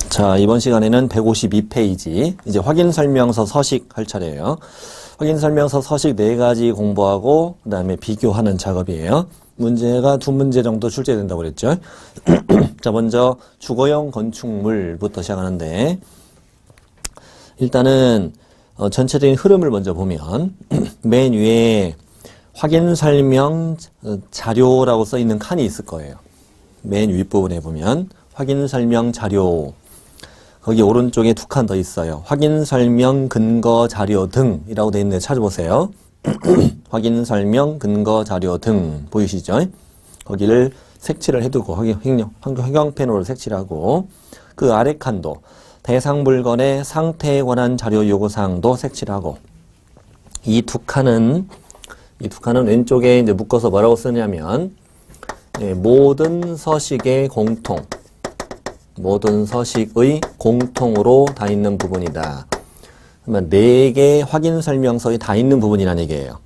자, 이번 시간에는 152페이지 이제 확인설명서 서식 할 차례예요. 확인설명서 서식 4가지 공부하고 그 다음에 비교하는 작업이에요. 문제가 2문제 정도 출제된다고 그랬죠. 자, 먼저 주거용 건축물부터 시작하는데 일단은 전체적인 흐름을 먼저 보면 맨 위에 확인설명 자료라고 써있는 칸이 있을 거예요. 맨 윗부분에 보면 확인설명 자료, 거기 오른쪽에 2칸 더 있어요. 확인설명 근거 자료 등이라고 되어 있는데 찾아보세요. 확인설명 근거 자료 등 보이시죠? 거기를 색칠을 해두고 형광펜으로 색칠하고 그 아래 칸도 대상 물건의 상태에 관한 자료 요구사항도 색칠하고 이 두 칸은 왼쪽에 이제 묶어서 뭐라고 쓰냐면 모든 서식의 공통, 모든 서식의 공통으로 다 있는 부분이다. 그러면 4개 확인설명서에 다 있는 부분이라는 얘기예요.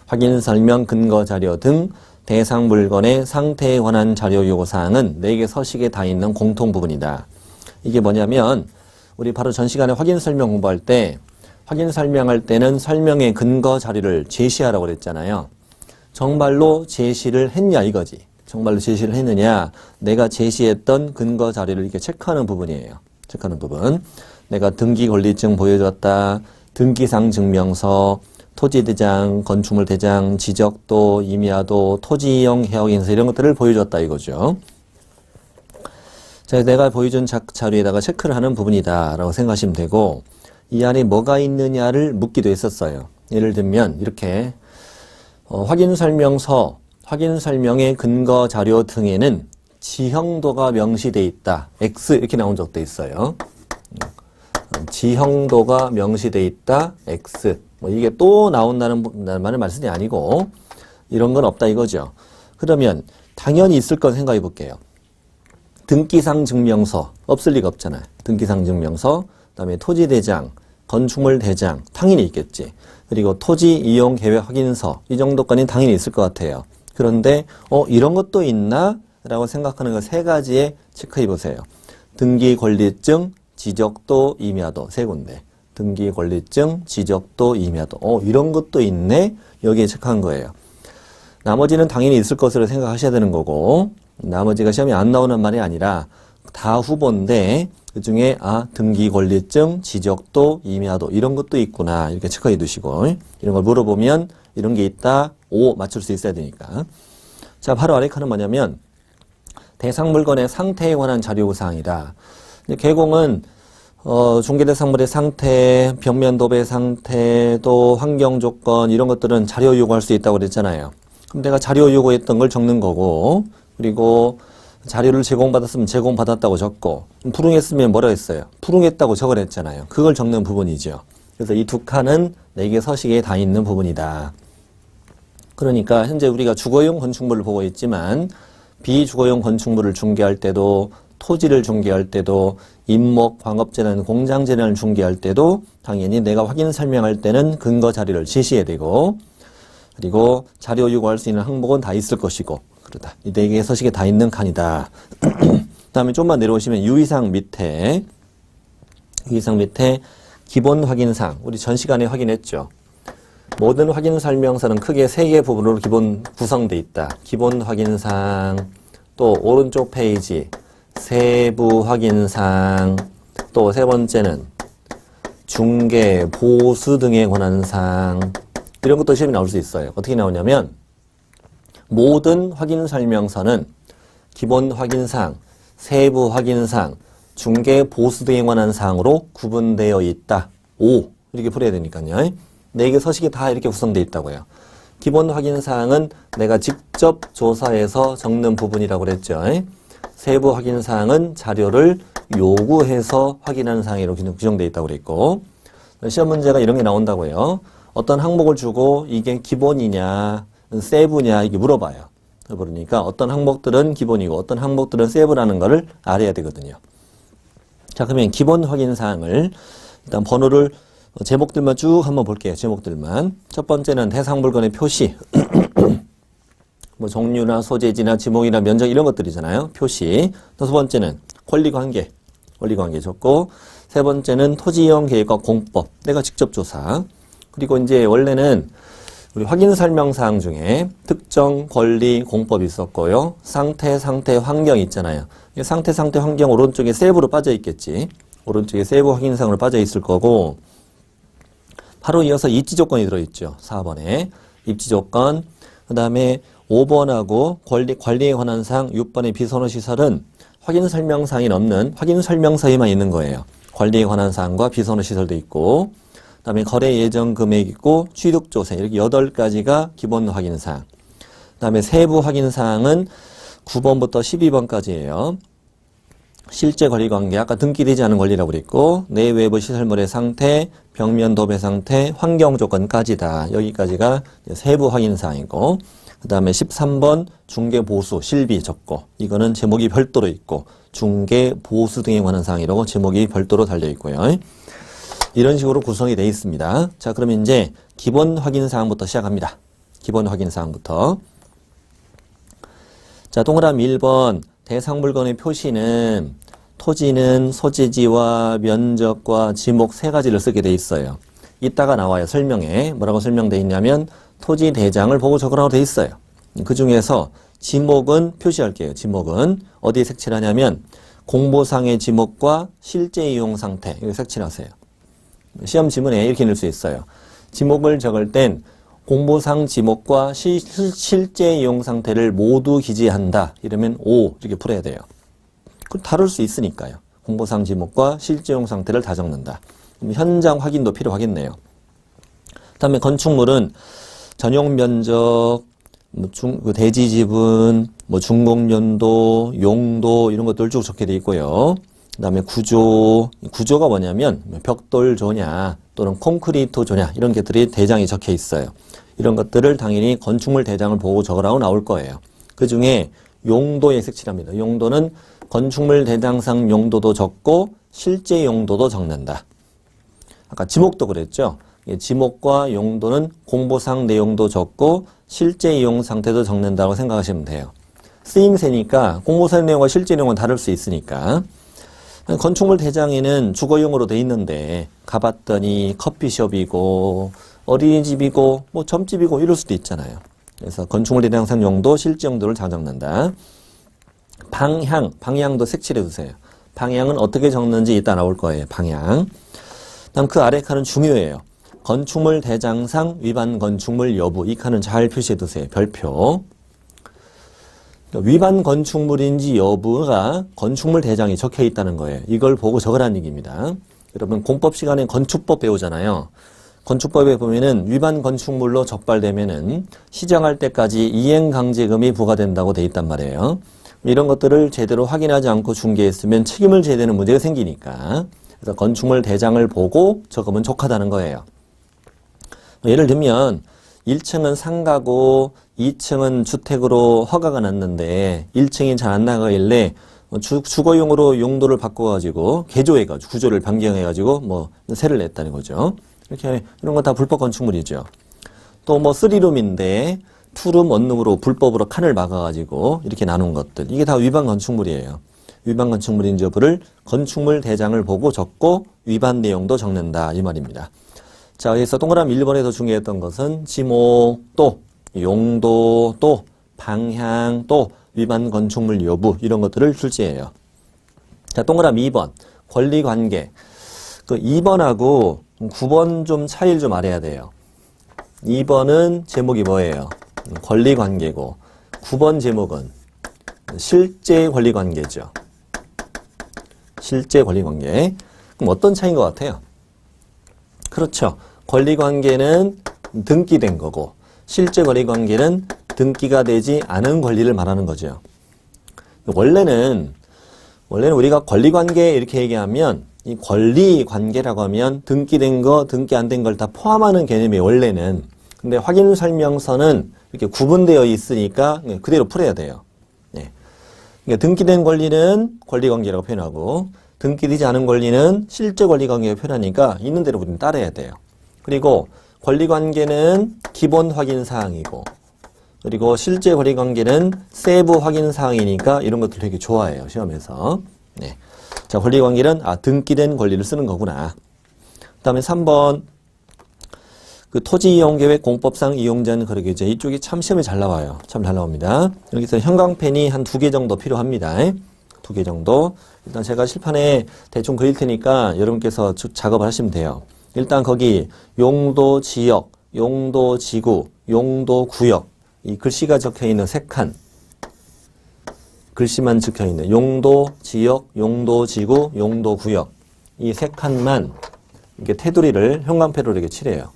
확인설명 근거자료 등 대상 물건의 상태에 관한 자료 요구사항은 4개 서식에 다 있는 공통 부분이다. 이게 뭐냐면 우리 바로 전 시간에 확인설명 공부할 때 확인설명할 때는 설명의 근거 자료를 제시하라고 그랬잖아요. 정말로 제시를 했냐 이거지. 정말로 제시를 했느냐, 내가 제시했던 근거 자료를 이렇게 체크하는 부분이에요. 체크하는 부분. 내가 등기 권리증 보여줬다, 등기상 증명서, 토지대장, 건축물 대장, 지적도, 임야도, 토지이용 해역인서 이런 것들을 보여줬다 이거죠. 자, 내가 보여준 자료에다가 체크를 하는 부분이다 라고 생각하시면 되고 이 안에 뭐가 있느냐를 묻기도 했었어요. 예를 들면 이렇게 확인설명의 근거 자료 등에는 지형도가 명시되어 있다. X 이렇게 나온 적도 있어요. 지형도가 명시되어 있다. X. 뭐 이게 또 나온다는 말은 말씀이 아니고 이런 건 없다 이거죠. 그러면 당연히 있을 건 생각해 볼게요. 등기상 증명서 없을 리가 없잖아요. 등기상 증명서, 그다음에 토지대장, 건축물 대장 당연히 있겠지. 그리고 토지 이용 계획 확인서 이 정도 건이 당연히 있을 것 같아요. 그런데 이런 것도 있나? 라고 생각하는 거 3가지에 체크해 보세요. 등기 권리증, 지적도, 임야도 3군데. 등기 권리증, 지적도, 임야도. 이런 것도 있네? 여기에 체크한 거예요. 나머지는 당연히 있을 것으로 생각하셔야 되는 거고 나머지가 시험에 안 나오는 말이 아니라 다 후보인데 그 중에 등기 권리증, 지적도, 임야도 이런 것도 있구나 이렇게 체크해 두시고 이런 걸 물어보면 이런 게 있다. 5 맞출 수 있어야 되니까. 자, 바로 아래 칸은 뭐냐면 대상 물건의 상태에 관한 자료 요구사항이다. 개공은 중개대상물의 상태, 벽면 도배 상태, 또 환경 조건 이런 것들은 자료 요구할 수 있다고 그랬잖아요. 그럼 내가 자료 요구했던 걸 적는 거고 그리고 자료를 제공받았으면 제공받았다고 적고 불응했으면 뭐라 했어요? 불응했다고 적어냈잖아요. 그걸 적는 부분이죠. 그래서 이 2칸은 4개 서식에 다 있는 부분이다. 그러니까 현재 우리가 주거용 건축물을 보고 있지만 비주거용 건축물을 중개할 때도 토지를 중개할 때도 임목, 광업재단, 공장재단을 중개할 때도 당연히 내가 확인 설명할 때는 근거 자료를 제시해야 되고 그리고 자료 요구할 수 있는 항목은 다 있을 것이고 그러다. 이 4개의 서식에 다 있는 칸이다. 그 다음에 좀만 내려오시면 유의사항 밑에 기본 확인사항 우리 전 시간에 확인했죠. 모든 확인 설명서는 크게 3개 부분으로 기본 구성되어 있다. 기본 확인사항, 또 오른쪽 페이지 세부 확인사항, 또 3번째는 중개, 보수 등에 관한 사항 이런 것도 시험에 나올 수 있어요. 어떻게 나오냐면 모든 확인 설명서는 기본 확인사항, 세부 확인사항, 중개, 보수 등에 관한 사항으로 구분되어 있다. 5 이렇게 풀어야 되니까요. 4개 서식이 다 이렇게 구성되어 있다고요. 기본 확인사항은 내가 직접 조사해서 적는 부분이라고 그랬죠. 세부 확인사항은 자료를 요구해서 확인하는 사항으로 규정되어 있다고 그랬고 시험 문제가 이런 게 나온다고요. 어떤 항목을 주고 이게 기본이냐 세부냐 이게 물어봐요. 그러니까 어떤 항목들은 기본이고 어떤 항목들은 세부라는 거를 알아야 되거든요. 자, 그러면 기본 확인사항을 일단 번호를 제목들만 쭉 한번 볼게요. 제목들만. 첫 번째는 대상 물건의 표시. 뭐 종류나 소재지나 지목이나 면적 이런 것들이잖아요. 표시. 또 두 번째는 권리관계. 권리관계 적고, 세 번째는 토지 이용 계획과 공법, 내가 직접 조사. 그리고 이제 원래는 우리 확인 설명 사항 중에 특정, 권리, 공법이 있었고요. 상태, 환경 있잖아요. 상태, 환경 오른쪽에 세부로 빠져 있겠지. 오른쪽에 세부 확인 사항으로 빠져 있을 거고, 바로 이어서 입지 조건이 들어있죠. 4번에 입지 조건. 그 다음에 5번하고 관리에 관한 사항, 6번의 비선호 시설은 확인 설명 사항이 없는 확인 설명서에만 있는 거예요. 관리에 관한 사항과 비선호 시설도 있고, 그 다음에 거래 예정 금액 있고, 취득 조세, 이렇게 8가지가 기본 확인 사항. 그 다음에 세부 확인 사항은 9번부터 12번까지예요. 실제 권리 관계, 아까 등기되지 않은 권리라고 그랬고, 내외부 시설물의 상태, 벽면 도배 상태, 환경 조건까지다. 여기까지가 세부 확인 사항이고, 그 다음에 13번 중개 보수, 실비 적고, 이거는 제목이 별도로 있고, 중개 보수 등에 관한 사항이라고 제목이 별도로 달려 있고요. 이런 식으로 구성이 되어 있습니다. 자, 그러면 이제 기본 확인 사항부터 시작합니다. 기본 확인 사항부터. 자, 동그라미 1번 대상 물건의 표시는 토지는 소재지와 면적과 지목 3가지를 쓰게 돼 있어요. 이따가 나와요. 설명에. 뭐라고 설명되어 있냐면 토지 대장을 보고 적으라고 돼 있어요. 그 중에서 지목은 표시할게요. 지목은 어디에 색칠을 하냐면 공보상의 지목과 실제 이용 상태, 이거 색칠하세요. 시험 지문에 이렇게 넣을 수 있어요. 지목을 적을 땐 공보상 지목과 실제 이용 상태를 모두 기재한다. 이러면 O 이렇게 풀어야 돼요. 그럼 다룰 수 있으니까요. 공보상 지목과 실제 이용 상태를 다 적는다. 그럼 현장 확인도 필요하겠네요. 그 다음에 건축물은 전용 면적, 대지 지분, 준공연도, 용도 이런 것들 쭉 적게 돼 있고요. 그 다음에 구조가 뭐냐면 벽돌 조냐 또는 콘크리트 조냐 이런 것들이 대장이 적혀 있어요. 이런 것들을 당연히 건축물 대장을 보고 적으라고 나올 거예요. 그 중에 용도에 색칠합니다. 용도는 건축물 대장상 용도도 적고 실제 용도도 적는다. 아까 지목도 그랬죠. 지목과 용도는 공보상 내용도 적고 실제 이용 상태도 적는다고 생각하시면 돼요. 쓰임새니까 공보상 내용과 실제 내용은 다를 수 있으니까. 건축물 대장에는 주거용으로 돼 있는데 가봤더니 커피숍이고 어린이집이고 점집이고 이럴 수도 있잖아요. 그래서 건축물 대장상 용도, 실제 용도를 다 적는다. 방향도 색칠해 두세요. 방향은 어떻게 적는지 이따 나올 거예요. 방향. 다음 그 아래 칸은 중요해요. 건축물 대장상 위반 건축물 여부, 이 칸은 잘 표시해 두세요. 별표. 위반 건축물인지 여부가 건축물 대장에 적혀 있다는 거예요. 이걸 보고 적으라는 얘기입니다. 여러분 공법 시간에 건축법 배우잖아요. 건축법에 보면은 위반 건축물로 적발되면은 시정할 때까지 이행강제금이 부과된다고 돼 있단 말이에요. 이런 것들을 제대로 확인하지 않고 중개했으면 책임을 져야 되는 문제가 생기니까. 그래서 건축물 대장을 보고 적으면 족하다는 거예요. 예를 들면 1층은 상가고 2층은 주택으로 허가가 났는데 1층이 잘 안 나가길래 주거용으로 용도를 바꿔가지고 개조해가지고 구조를 변경해가지고 세를 냈다는 거죠. 이렇게 이런 거 다 불법 건축물이죠. 또 3룸인데 투룸, 원룸으로 불법으로 칸을 막아가지고 이렇게 나눈 것들, 이게 다 위반 건축물이에요. 위반 건축물인지 여부를 건축물 대장을 보고 적고 위반 내용도 적는다 이 말입니다. 자, 그래서 동그라미 1번에서 중요했던 것은 지목, 또 용도, 또 방향, 또 위반 건축물 여부 이런 것들을 출제해요. 자, 동그라미 2번 권리관계. 그 2번하고 9번 좀 차이를 좀 알아야 돼요. 2번은 제목이 뭐예요? 권리관계고 9번 제목은 실제 권리관계죠. 실제 권리관계. 그럼 어떤 차이인 것 같아요? 그렇죠. 권리관계는 등기된 거고 실제 권리관계는 등기가 되지 않은 권리를 말하는 거죠. 원래는 우리가 권리관계 이렇게 얘기하면 이 권리관계라고 하면 등기된 거, 등기 안 된 걸 다 포함하는 개념이에요. 원래는. 근데 확인설명서는 이렇게 구분되어 있으니까 그대로 풀어야 돼요. 네. 그러니까 등기된 권리는 권리관계라고 표현하고 등기되지 않은 권리는 실제 권리관계라고 표현하니까 있는 대로 우리는 따라야 돼요. 그리고 권리관계는 기본 확인 사항이고 그리고 실제 권리관계는 세부 확인 사항이니까 이런 것들 되게 좋아해요. 시험에서. 네. 자, 권리관계는 등기된 권리를 쓰는 거구나. 그 다음에 3번 그 토지이용계획 공법상 이용자는 거래규제 이쪽이 참 시험에 잘 나와요. 참 잘 나옵니다. 여기서 형광펜이 한 2개 정도 필요합니다. 2개 정도. 일단 제가 실판에 대충 그릴 테니까 여러분께서 작업을 하시면 돼요. 일단 거기 용도 지역, 용도 지구, 용도 구역 이 글씨가 적혀있는 3칸 글씨만 적혀있는 용도 지역, 용도 지구, 용도 구역 이 3칸만 이렇게 테두리를 형광펜으로 이렇게 칠해요.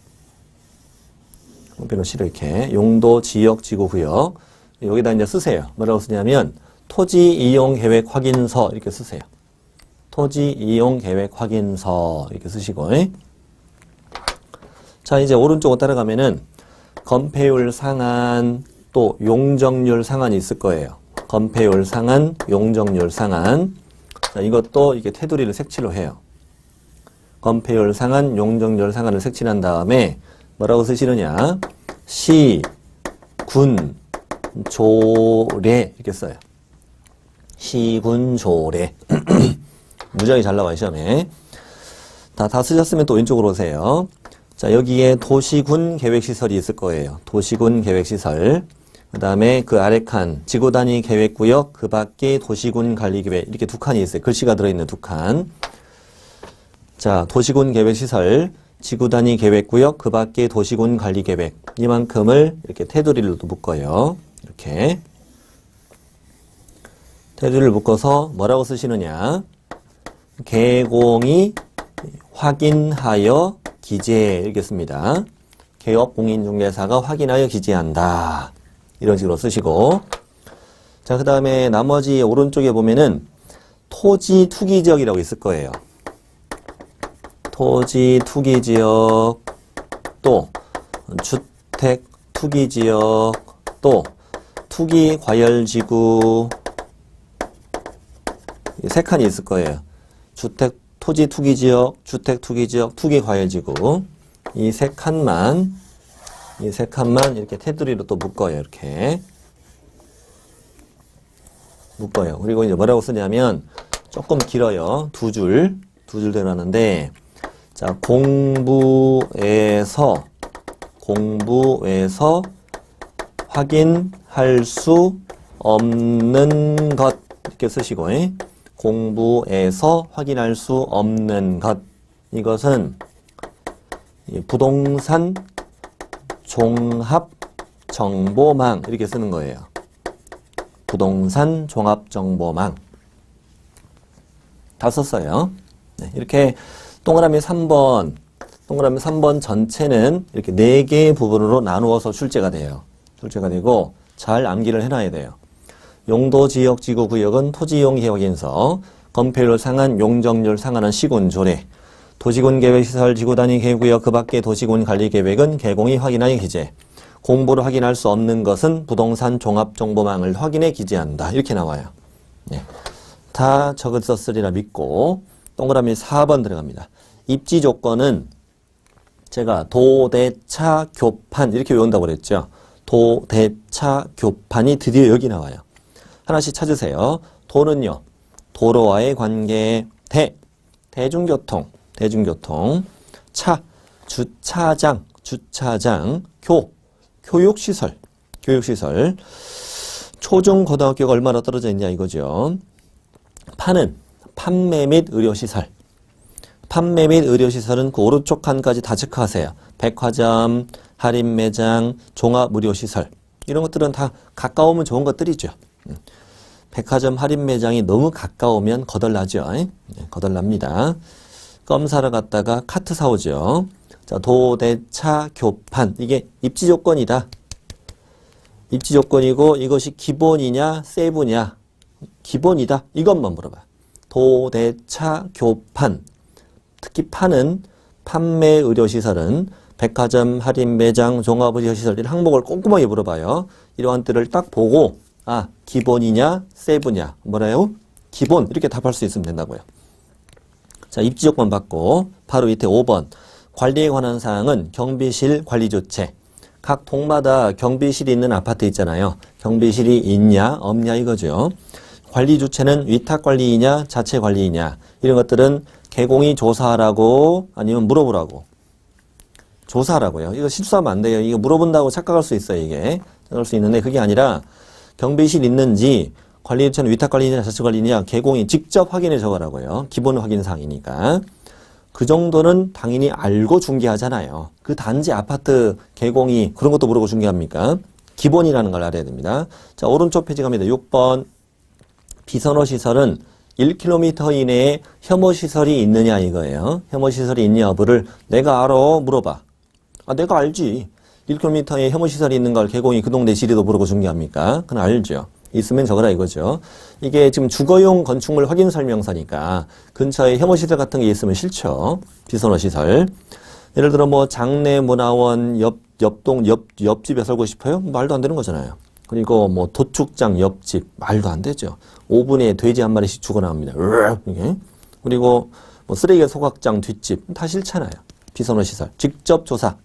형광펜으로 칠해 이렇게 용도 지역, 지구, 구역 여기다 이제 쓰세요. 뭐라고 쓰냐면 토지 이용 계획 확인서 이렇게 쓰세요. 토지 이용 계획 확인서 이렇게 쓰시고 자 이제 오른쪽으로 따라가면은 건폐율 상한 또 용적률 상한이 있을 거예요. 건폐율 상한, 용적률 상한 자 이것도 이게 테두리를 색칠로 해요. 건폐율 상한, 용적률 상한을 색칠한 다음에 뭐라고 쓰시느냐 시, 군, 조례 이렇게 써요. 시, 군, 조례 무지하게 잘 나와요 시험에. 다 쓰셨으면 또 왼쪽으로 오세요. 자 여기에 도시군 계획시설이 있을 거예요. 도시군 계획시설 그 다음에 그 아래 칸 지구단위 계획구역 그 밖에 도시군 관리계획 이렇게 2칸이 있어요. 글씨가 들어있는 2칸. 자 도시군 계획시설 지구단위 계획구역 그 밖에 도시군 관리계획 이만큼을 이렇게 테두리를 또 묶어요. 이렇게 테두리를 묶어서 뭐라고 쓰시느냐 개공이 확인하여 기재 이렇게 씁니다. 개업공인중개사가 확인하여 기재한다. 이런 식으로 쓰시고 자 그 다음에 나머지 오른쪽에 보면은 토지 투기지역이라고 있을 거예요. 토지 투기지역 또 주택 투기지역 또 투기과열지구 3칸이 있을 거예요. 주택 토지 투기지역, 주택 투기지역, 투기과열지구 이 3칸만 이렇게 테두리로 또 묶어요. 이렇게 묶어요. 그리고 이제 뭐라고 쓰냐면 조금 길어요. 2줄 되라는데 자 공부에서 확인할 수 없는 것 이렇게 쓰시고 공부에서 확인할 수 없는 것 이것은 부동산 종합정보망 이렇게 쓰는 거예요. 부동산 종합정보망 다 썼어요. 네, 이렇게 동그라미 3번 전체는 이렇게 4개의 부분으로 나누어서 출제가 돼요. 출제가 되고 잘 암기를 해놔야 돼요. 용도, 지역, 지구, 구역은 토지이용 계획인서, 건폐율 상한, 용적률 상한은 시군, 조례, 도시군 계획시설, 지구단위 계획구역 그 밖의 도시군 관리계획은 개공이 확인하여 기재, 공부를 확인할 수 없는 것은 부동산 종합정보망을 확인해 기재한다. 이렇게 나와요. 네. 다 적었으리라 믿고 동그라미 4번 들어갑니다. 입지 조건은 제가 도대차 교판 이렇게 외운다고 그랬죠. 도대차 교판이 드디어 여기 나와요. 하나씩 찾으세요. 도는요. 도로와의 관계. 대중교통. 차. 주차장. 교육시설. 초중고등학교가 얼마나 떨어져 있냐 이거죠. 파는 판매 및 의료시설. 판매 및 의료시설은 그 오른쪽 칸까지 다 체크하세요. 백화점, 할인매장, 종합의료시설. 이런 것들은 다 가까우면 좋은 것들이죠. 백화점 할인매장이 너무 가까우면 거덜나죠. 거덜납니다. 껌 사러 갔다가 카트 사오죠. 자, 도대차 교판. 이게 입지 조건이다. 입지 조건이고 이것이 기본이냐 세부냐. 기본이다. 이것만 물어봐요. 도대차 교판. 특히 파는 판매 의료시설은 백화점, 할인매장, 종합의료시설 이런 항목을 꼼꼼하게 물어봐요. 이러한 뜻을 딱 보고 기본이냐 세부냐 뭐래요? 기본 이렇게 답할 수 있으면 된다고요. 자 입지 조건 받고 바로 밑에 5번 관리에 관한 사항은 경비실 관리조체. 각 동마다 경비실이 있는 아파트 있잖아요. 경비실이 있냐 없냐 이거죠. 관리 주체는 위탁 관리이냐 자체 관리이냐 이런 것들은 개공이 조사하라고 아니면 물어보라고. 조사하라고요. 이거 실수하면 안 돼요. 이거 물어본다고 착각할 수 있어요. 이게 생각할 수 있는데 그게 아니라 경비실 있는지 관리 주체는 위탁 관리냐 자체 관리냐 개공이 직접 확인해 적으라고요. 기본 확인 사항이니까. 그 정도는 당연히 알고 중개하잖아요. 그 단지 아파트 개공이 그런 것도 모르고 중개합니까? 기본이라는 걸 알아야 됩니다. 자, 오른쪽 페이지 갑니다. 6번. 비선호 시설은 1km 이내에 혐오 시설이 있느냐 이거예요. 혐오 시설이 있냐 여부를 내가 알아 물어봐. 아, 내가 알지. 1km에 혐오 시설이 있는 걸 개공이 그 동네 지리도 모르고 중개합니까? 그건 알죠. 있으면 적어라 이거죠. 이게 지금 주거용 건축물 확인 설명서니까 근처에 혐오시설 같은 게 있으면 싫죠. 비선호 시설. 예를 들어 뭐 장내 문화원 옆집에 살고 싶어요? 말도 안 되는 거잖아요. 그리고 뭐 도축장 옆집 말도 안 되죠. 5분에 돼지 한 마리씩 죽어나옵니다. 그리고 뭐 쓰레기 소각장 뒷집 다 싫잖아요. 비선호 시설. 직접 조사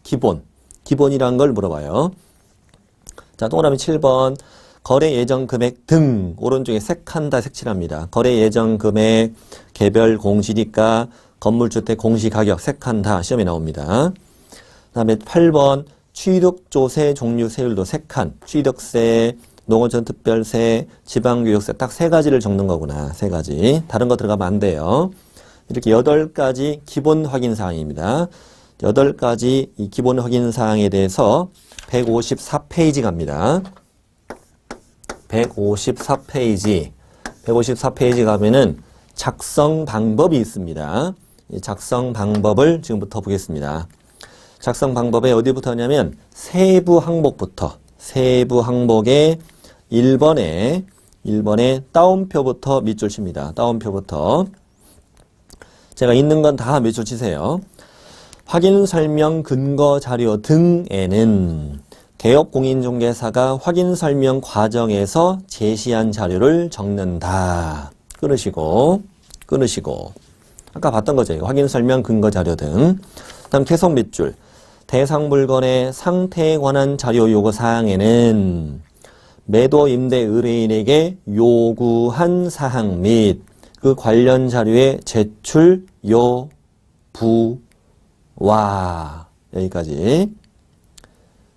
기본이란 걸 물어봐요. 자, 동그라미 7번. 거래 예정 금액 등 오른쪽에 색한다 색칠합니다. 거래 예정 금액 개별 공시지가 건물주택 공시가격 색한다 시험에 나옵니다. 그 다음에 8번 취득조세 종류 세율도 색한 취득세 농어촌 특별세 지방교육세 딱 세 가지를 적는 거구나. 세 가지 다른 거 들어가면 안 돼요. 이렇게 8가지 기본 확인 사항입니다. 8가지 이 기본 확인 사항에 대해서 154페이지 갑니다. 154페이지 가면은 작성 방법이 있습니다. 이 작성 방법을 지금부터 보겠습니다. 작성 방법에 어디부터 하냐면 세부 항목부터 세부 항목의 1번에 따옴표부터 밑줄 칩니다. 따옴표부터 제가 있는 건 다 밑줄 치세요. 확인 설명 근거 자료 등에는 개업공인중개사가 확인 설명 과정에서 제시한 자료를 적는다. 끊으시고 아까 봤던 거죠. 확인 설명 근거 자료 등. 다음 계속 밑줄. 대상 물건의 상태에 관한 자료 요구 사항에는 매도 임대 의뢰인에게 요구한 사항 및 그 관련 자료의 제출 여부와 여기까지.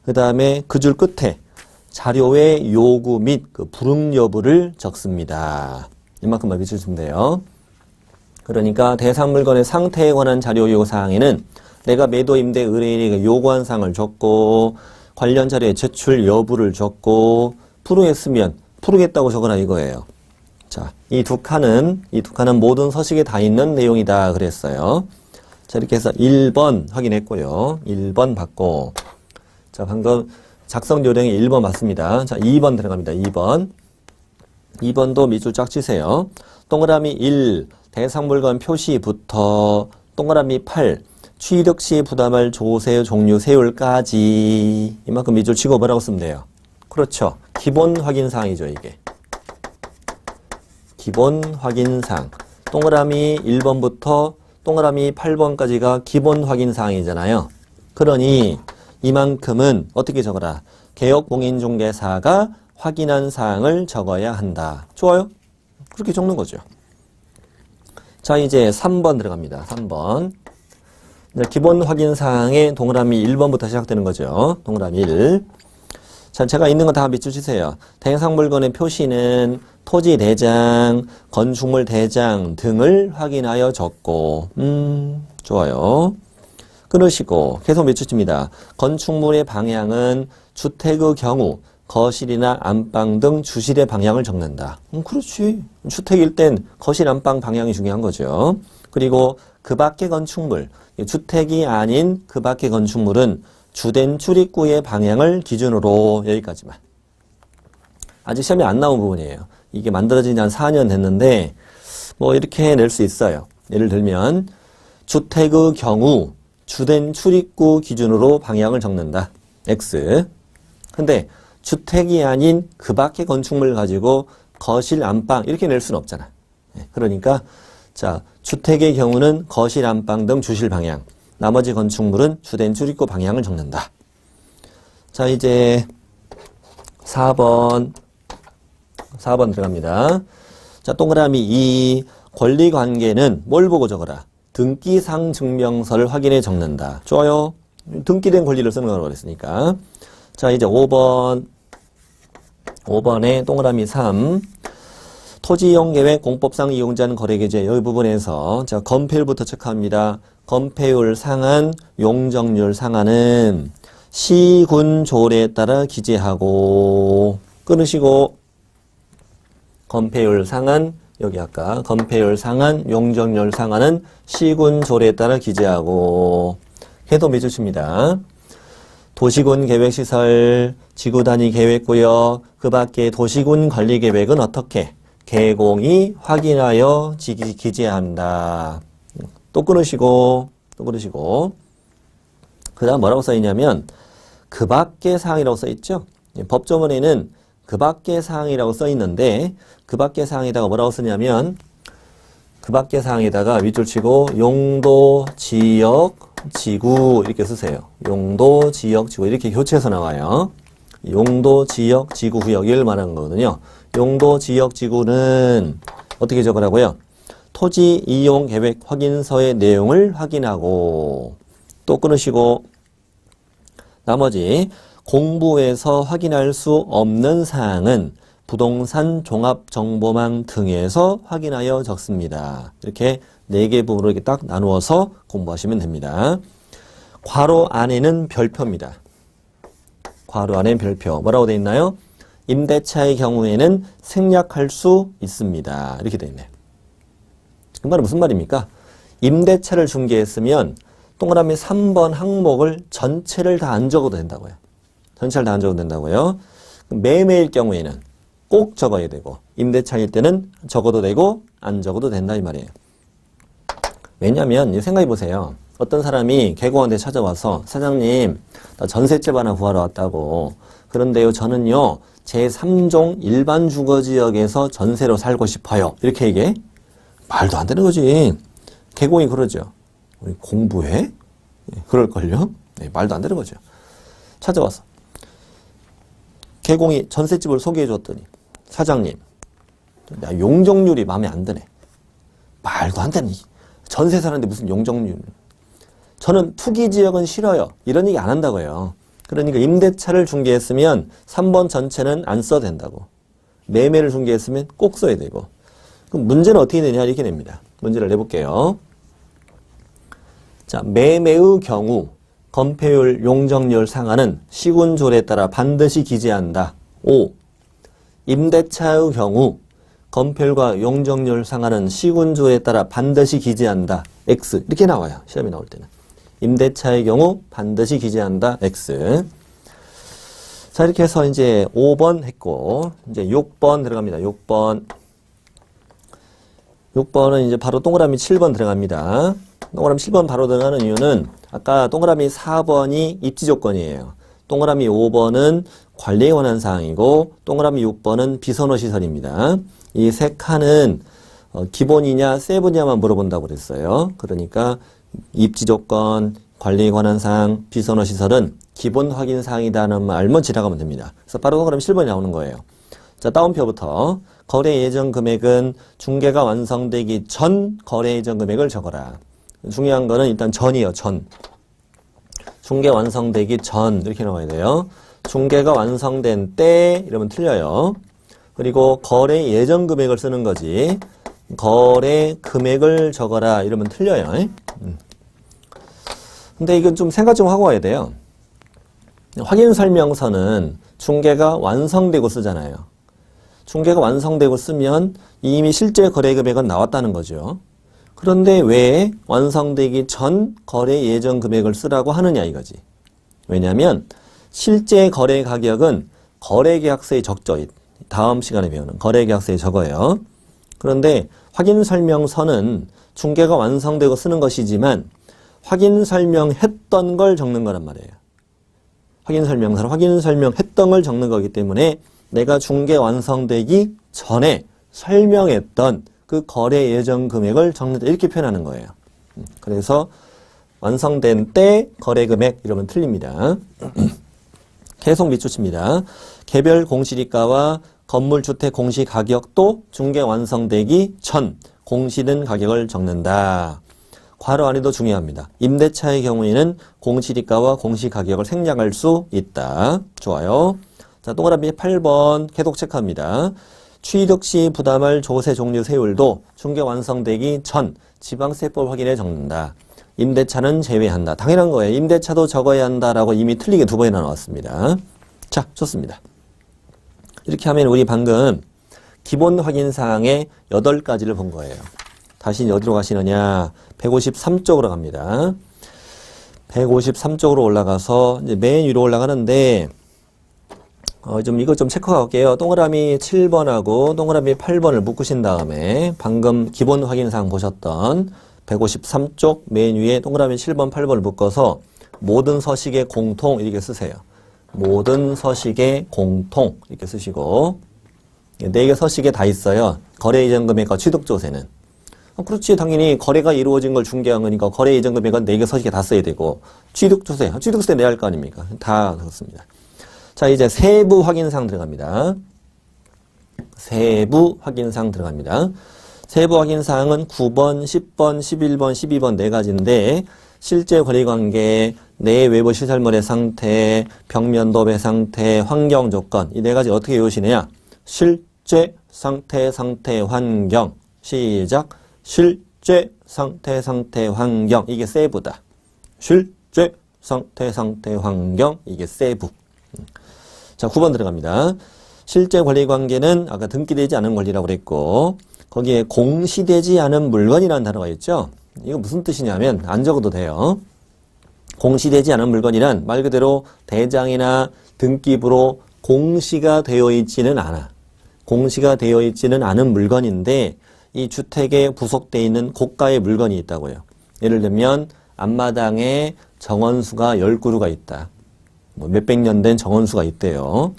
그 다음에 그 줄 끝에 자료의 요구 및 그 불응 여부를 적습니다. 이만큼만 비춰주면 돼요. 그러니까 대상 물건의 상태에 관한 자료 요구 사항에는 내가 매도 임대 의뢰인에게 요구한 사항을 적고 관련 자료의 제출 여부를 적고 풀응했으면 풀응했다고 적어라 이거예요. 자, 이 두 칸은 모든 서식에 다 있는 내용이다 그랬어요. 자, 이렇게 해서 1번 확인했고요. 1번 받고 자, 방금 작성 요령이 1번 맞습니다. 자, 2번 들어갑니다. 2번도 밑줄 쫙 치세요. 동그라미 1, 대상 물건 표시부터 동그라미 8, 취득 시 부담할 조세 종류 세율까지 이만큼 밑줄 치고 뭐라고 쓰면 돼요? 그렇죠. 기본 확인 사항이죠, 이게. 기본 확인 사항. 동그라미 1번부터 동그라미 8번까지가 기본 확인 사항이잖아요. 그러니 이만큼은 어떻게 적어라? 개업공인중개사가 확인한 사항을 적어야 한다. 좋아요? 그렇게 적는 거죠. 자, 이제 3번 들어갑니다. 3번. 기본 확인 사항의 동그라미 1번부터 시작되는 거죠. 동그라미 1. 자, 제가 있는 거 다 밑줄 치세요. 대상 물건의 표시는 토지 대장, 건축물 대장 등을 확인하여 적고, 좋아요. 끊으시고 계속 밑줄 칩니다. 건축물의 방향은 주택의 경우 거실이나 안방 등 주실의 방향을 적는다. 그렇지. 주택일 땐 거실, 안방 방향이 중요한 거죠. 그리고 그 밖의 건축물, 주택이 아닌 그 밖의 건축물은 주된 출입구의 방향을 기준으로 여기까지만. 아직 시험에 안 나온 부분이에요. 이게 만들어진 지 한 4년 됐는데 뭐 이렇게 낼 수 있어요. 예를 들면 주택의 경우 주된 출입구 기준으로 방향을 적는다. X. 근데 주택이 아닌 그 밖의 건축물을 가지고 거실, 안방 이렇게 낼 수는 없잖아. 그러니까 자, 주택의 경우는 거실, 안방 등 주실 방향. 나머지 건축물은 주된 출입구 방향을 적는다. 자, 이제 4번 들어갑니다. 자, 동그라미 2. 권리관계는 뭘 보고 적어라? 등기상 증명서를 확인해 적는다. 좋아요. 등기된 권리를 쓰는 거라고 그랬으니까. 자, 이제 5번. 5번에 동그라미 3. 토지이용계획 공법상 이용자는 거래계제 이 부분에서 자, 건폐율부터 체크합니다. 건폐율 상한, 용적률 상한은 시군 조례에 따라 기재하고 끊으시고 건폐율 상한 여기 아까 건폐율 상한, 용적률 상한은 시군 조례에 따라 기재하고 해도 몇 주입니다. 도시군 계획시설, 지구단위 계획구역, 그 밖에 도시군 관리계획은 어떻게? 개공이 확인하여 기재한다. 또 끊으시고 그 다음 뭐라고 써있냐면 그 밖의 사항이라고 써있죠. 법조문에는 그 밖의 사항이라고 써있는데 그 밖의 사항에다가 뭐라고 쓰냐면 그 밖의 사항에다가 윗줄 치고 용도, 지역, 지구 이렇게 쓰세요. 용도, 지역, 지구 이렇게 교체해서 나와요. 용도, 지역, 지구, 구역을 말하는 거거든요. 용도, 지역, 지구는 어떻게 적으라고요? 토지 이용 계획 확인서의 내용을 확인하고 또 끊으시고 나머지 공부에서 확인할 수 없는 사항은 부동산 종합정보망 등에서 확인하여 적습니다. 이렇게 4개 부분으로 이렇게 딱 나누어서 공부하시면 됩니다. 괄호 안에는 별표입니다. 괄호 안에 별표. 뭐라고 되어 있나요? 임대차의 경우에는 생략할 수 있습니다. 이렇게 되어 있네요. 그 말은 무슨 말입니까? 임대차를 중개했으면 동그라미 3번 항목을 전체를 다 안 적어도 된다고요. 전체를 다 안 적어도 된다고요. 매매일 경우에는 꼭 적어야 되고 임대차일 때는 적어도 되고 안 적어도 된다 이 말이에요. 왜냐하면 생각해 보세요. 어떤 사람이 개공한테 찾아와서 사장님 나 전셋집 하나 구하러 왔다고. 그런데요 저는요 제3종 일반 주거지역에서 전세로 살고 싶어요. 이렇게 얘기해? 말도 안 되는 거지. 개공이 그러죠. 우리 공부해? 그럴걸요? 네, 말도 안 되는 거죠. 찾아와서 개공이 전셋집을 소개해 줬더니 사장님 나 용적률이 마음에 안 드네. 말도 안 되는 전세 사는데 무슨 용적률. 저는 투기지역은 싫어요. 이런 얘기 안 한다고요. 그러니까 임대차를 중개했으면 3번 전체는 안 써도 된다고. 매매를 중개했으면 꼭 써야 되고. 그럼 문제는 어떻게 되냐 이렇게 됩니다. 문제를 내볼게요. 자, 매매의 경우 건폐율, 용적률 상한은 시군조례에 따라 반드시 기재한다. 5. 임대차의 경우 건폐율과 용적률 상한은 시군조례에 따라 반드시 기재한다. X. 이렇게 나와요. 시험에 나올 때는. 임대차의 경우 반드시 기재한다. X. 자, 이렇게 해서 이제 5번 했고, 이제 6번 들어갑니다. 6번. 6번은 이제 바로 동그라미 7번 들어갑니다. 동그라미 7번 바로 들어가는 이유는 아까 동그라미 4번이 입지 조건이에요. 동그라미 5번은 관리에 관한 사항이고 동그라미 6번은 비선호 시설입니다. 이 세 칸은 기본이냐 세부냐만 물어본다고 그랬어요. 그러니까 입지 조건, 관리에 관한 사항, 비선호 시설은 기본 확인 사항이다는 말만 지나가면 됩니다. 그래서 바로 동그라미 7번이 나오는 거예요. 자, 다운표부터 거래 예정 금액은 중개가 완성되기 전 거래 예정 금액을 적어라. 중요한 거는 일단 전이에요. 전. 중개 완성되기 전 이렇게 나와야 돼요. 중개가 완성된 때 이러면 틀려요. 그리고 거래 예정 금액을 쓰는 거지. 거래 금액을 적어라 이러면 틀려요. 근데 이건 좀 생각 좀 하고 와야 돼요. 확인 설명서는 중개가 완성되고 쓰잖아요. 중개가 완성되고 쓰면 이미 실제 거래 금액은 나왔다는 거죠. 그런데 왜 완성되기 전 거래 예정 금액을 쓰라고 하느냐 이거지. 왜냐하면 실제 거래 가격은 거래계약서에 적죠. 다음 시간에 배우는 거래계약서에 적어요. 그런데 확인 설명서는 중개가 완성되고 쓰는 것이지만 확인 설명했던 걸 적는 거란 말이에요. 확인 설명서는 확인 설명했던 걸 적는 거기 때문에 내가 중개 완성되기 전에 설명했던 그 거래 예정 금액을 적는다 이렇게 표현하는 거예요. 그래서 완성된 때 거래 금액 이러면 틀립니다. 계속 밑줄칩니다. 개별 공시지가와 건물주택 공시가격도 중개 완성되기 전 공시된 가격을 적는다. 괄호 안에도 중요합니다. 임대차의 경우에는 공시지가와 공시가격을 생략할 수 있다. 좋아요. 자, 동그라미 8번 계속 체크합니다. 취득 시 부담할 조세 종류 세율도 중개 완성되기 전 지방세법 확인에 적는다. 임대차는 제외한다. 당연한 거예요. 임대차도 적어야 한다라고 이미 틀리게 2번이나 나왔습니다. 자, 좋습니다. 이렇게 하면 우리 방금 기본 확인사항의 8가지를 본 거예요. 다시 어디로 가시느냐? 153쪽으로 갑니다. 153쪽으로 올라가서 이제 맨 위로 올라가는데 이거 좀 체크해 볼게요. 동그라미 7번하고 동그라미 8번을 묶으신 다음에 방금 기본 확인사항 보셨던 153쪽 맨 위에 동그라미 7번, 8번을 묶어서 모든 서식의 공통 이렇게 쓰세요. 모든 서식의 공통 이렇게 쓰시고 4개 서식에 다 있어요. 거래 이전 금액과 취득 조세는. 그렇지, 당연히 거래가 이루어진 걸 중개한 거니까 거래 이전 금액은 4개 서식에 다 써야 되고 취득 조세, 취득세 내야 할 거 아닙니까? 다 그렇습니다. 자, 이제 세부 확인사항 들어갑니다. 세부 확인사항 들어갑니다. 세부 확인사항은 9번, 10번, 11번, 12번 4가지인데 실제 거래관계, 내 외부 시설물의 상태, 벽면 도배 상태, 환경 조건 이 4가지 어떻게 외우시느냐? 실제 상태, 환경. 시작. 실제 상태, 환경. 이게 세부다. 실제 상태, 환경. 이게 세부. 자, 9번 들어갑니다. 실제 권리관계는 아까 등기되지 않은 권리라고 그랬고 거기에 공시되지 않은 물건이라는 단어가 있죠. 이거 무슨 뜻이냐면 안 적어도 돼요. 공시되지 않은 물건이란 말 그대로 대장이나 등기부로 공시가 되어 있지는 않아. 공시가 되어 있지는 않은 물건인데 이 주택에 부속되어 있는 고가의 물건이 있다고요. 예를 들면 앞마당에 정원수가 10그루가 있다. 몇백 년 된 정원수가 있대요.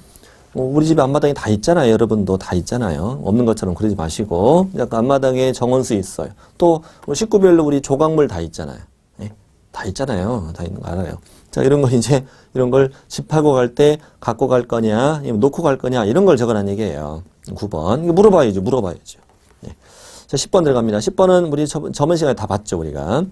우리 집 앞마당에 다 있잖아요. 여러분도 다 있잖아요. 없는 것처럼 그러지 마시고 약간 앞마당에 정원수 있어요. 또 식구별로 우리 조각물 다 있잖아요. 네? 다 있잖아요. 다 있는 거 알아요. 자, 이런 거 이제 이런 걸 집 팔고 갈 때 갖고 갈 거냐, 놓고 갈 거냐 이런 걸 적어란 얘기예요. 9번 이거 물어봐야죠. 네. 자, 10번 들어갑니다. 10번은 우리 저번 시간에 다 봤죠. 우리가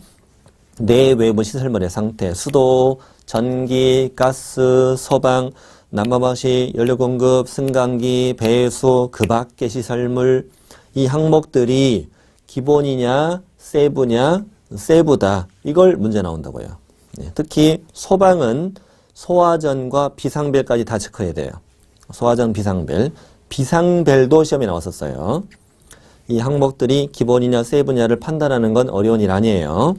내 외부 시설물의 상태, 수도, 전기, 가스, 소방, 난방방식, 연료공급, 승강기, 배수, 그 밖의 시설물 이 항목들이 기본이냐 세부냐 세부다. 이걸 문제 나온다고요. 네, 특히 소방은 소화전과 비상벨까지 다 체크해야 돼요. 소화전, 비상벨도 시험에 나왔었어요. 이 항목들이 기본이냐 세부냐를 판단하는 건 어려운 일 아니에요.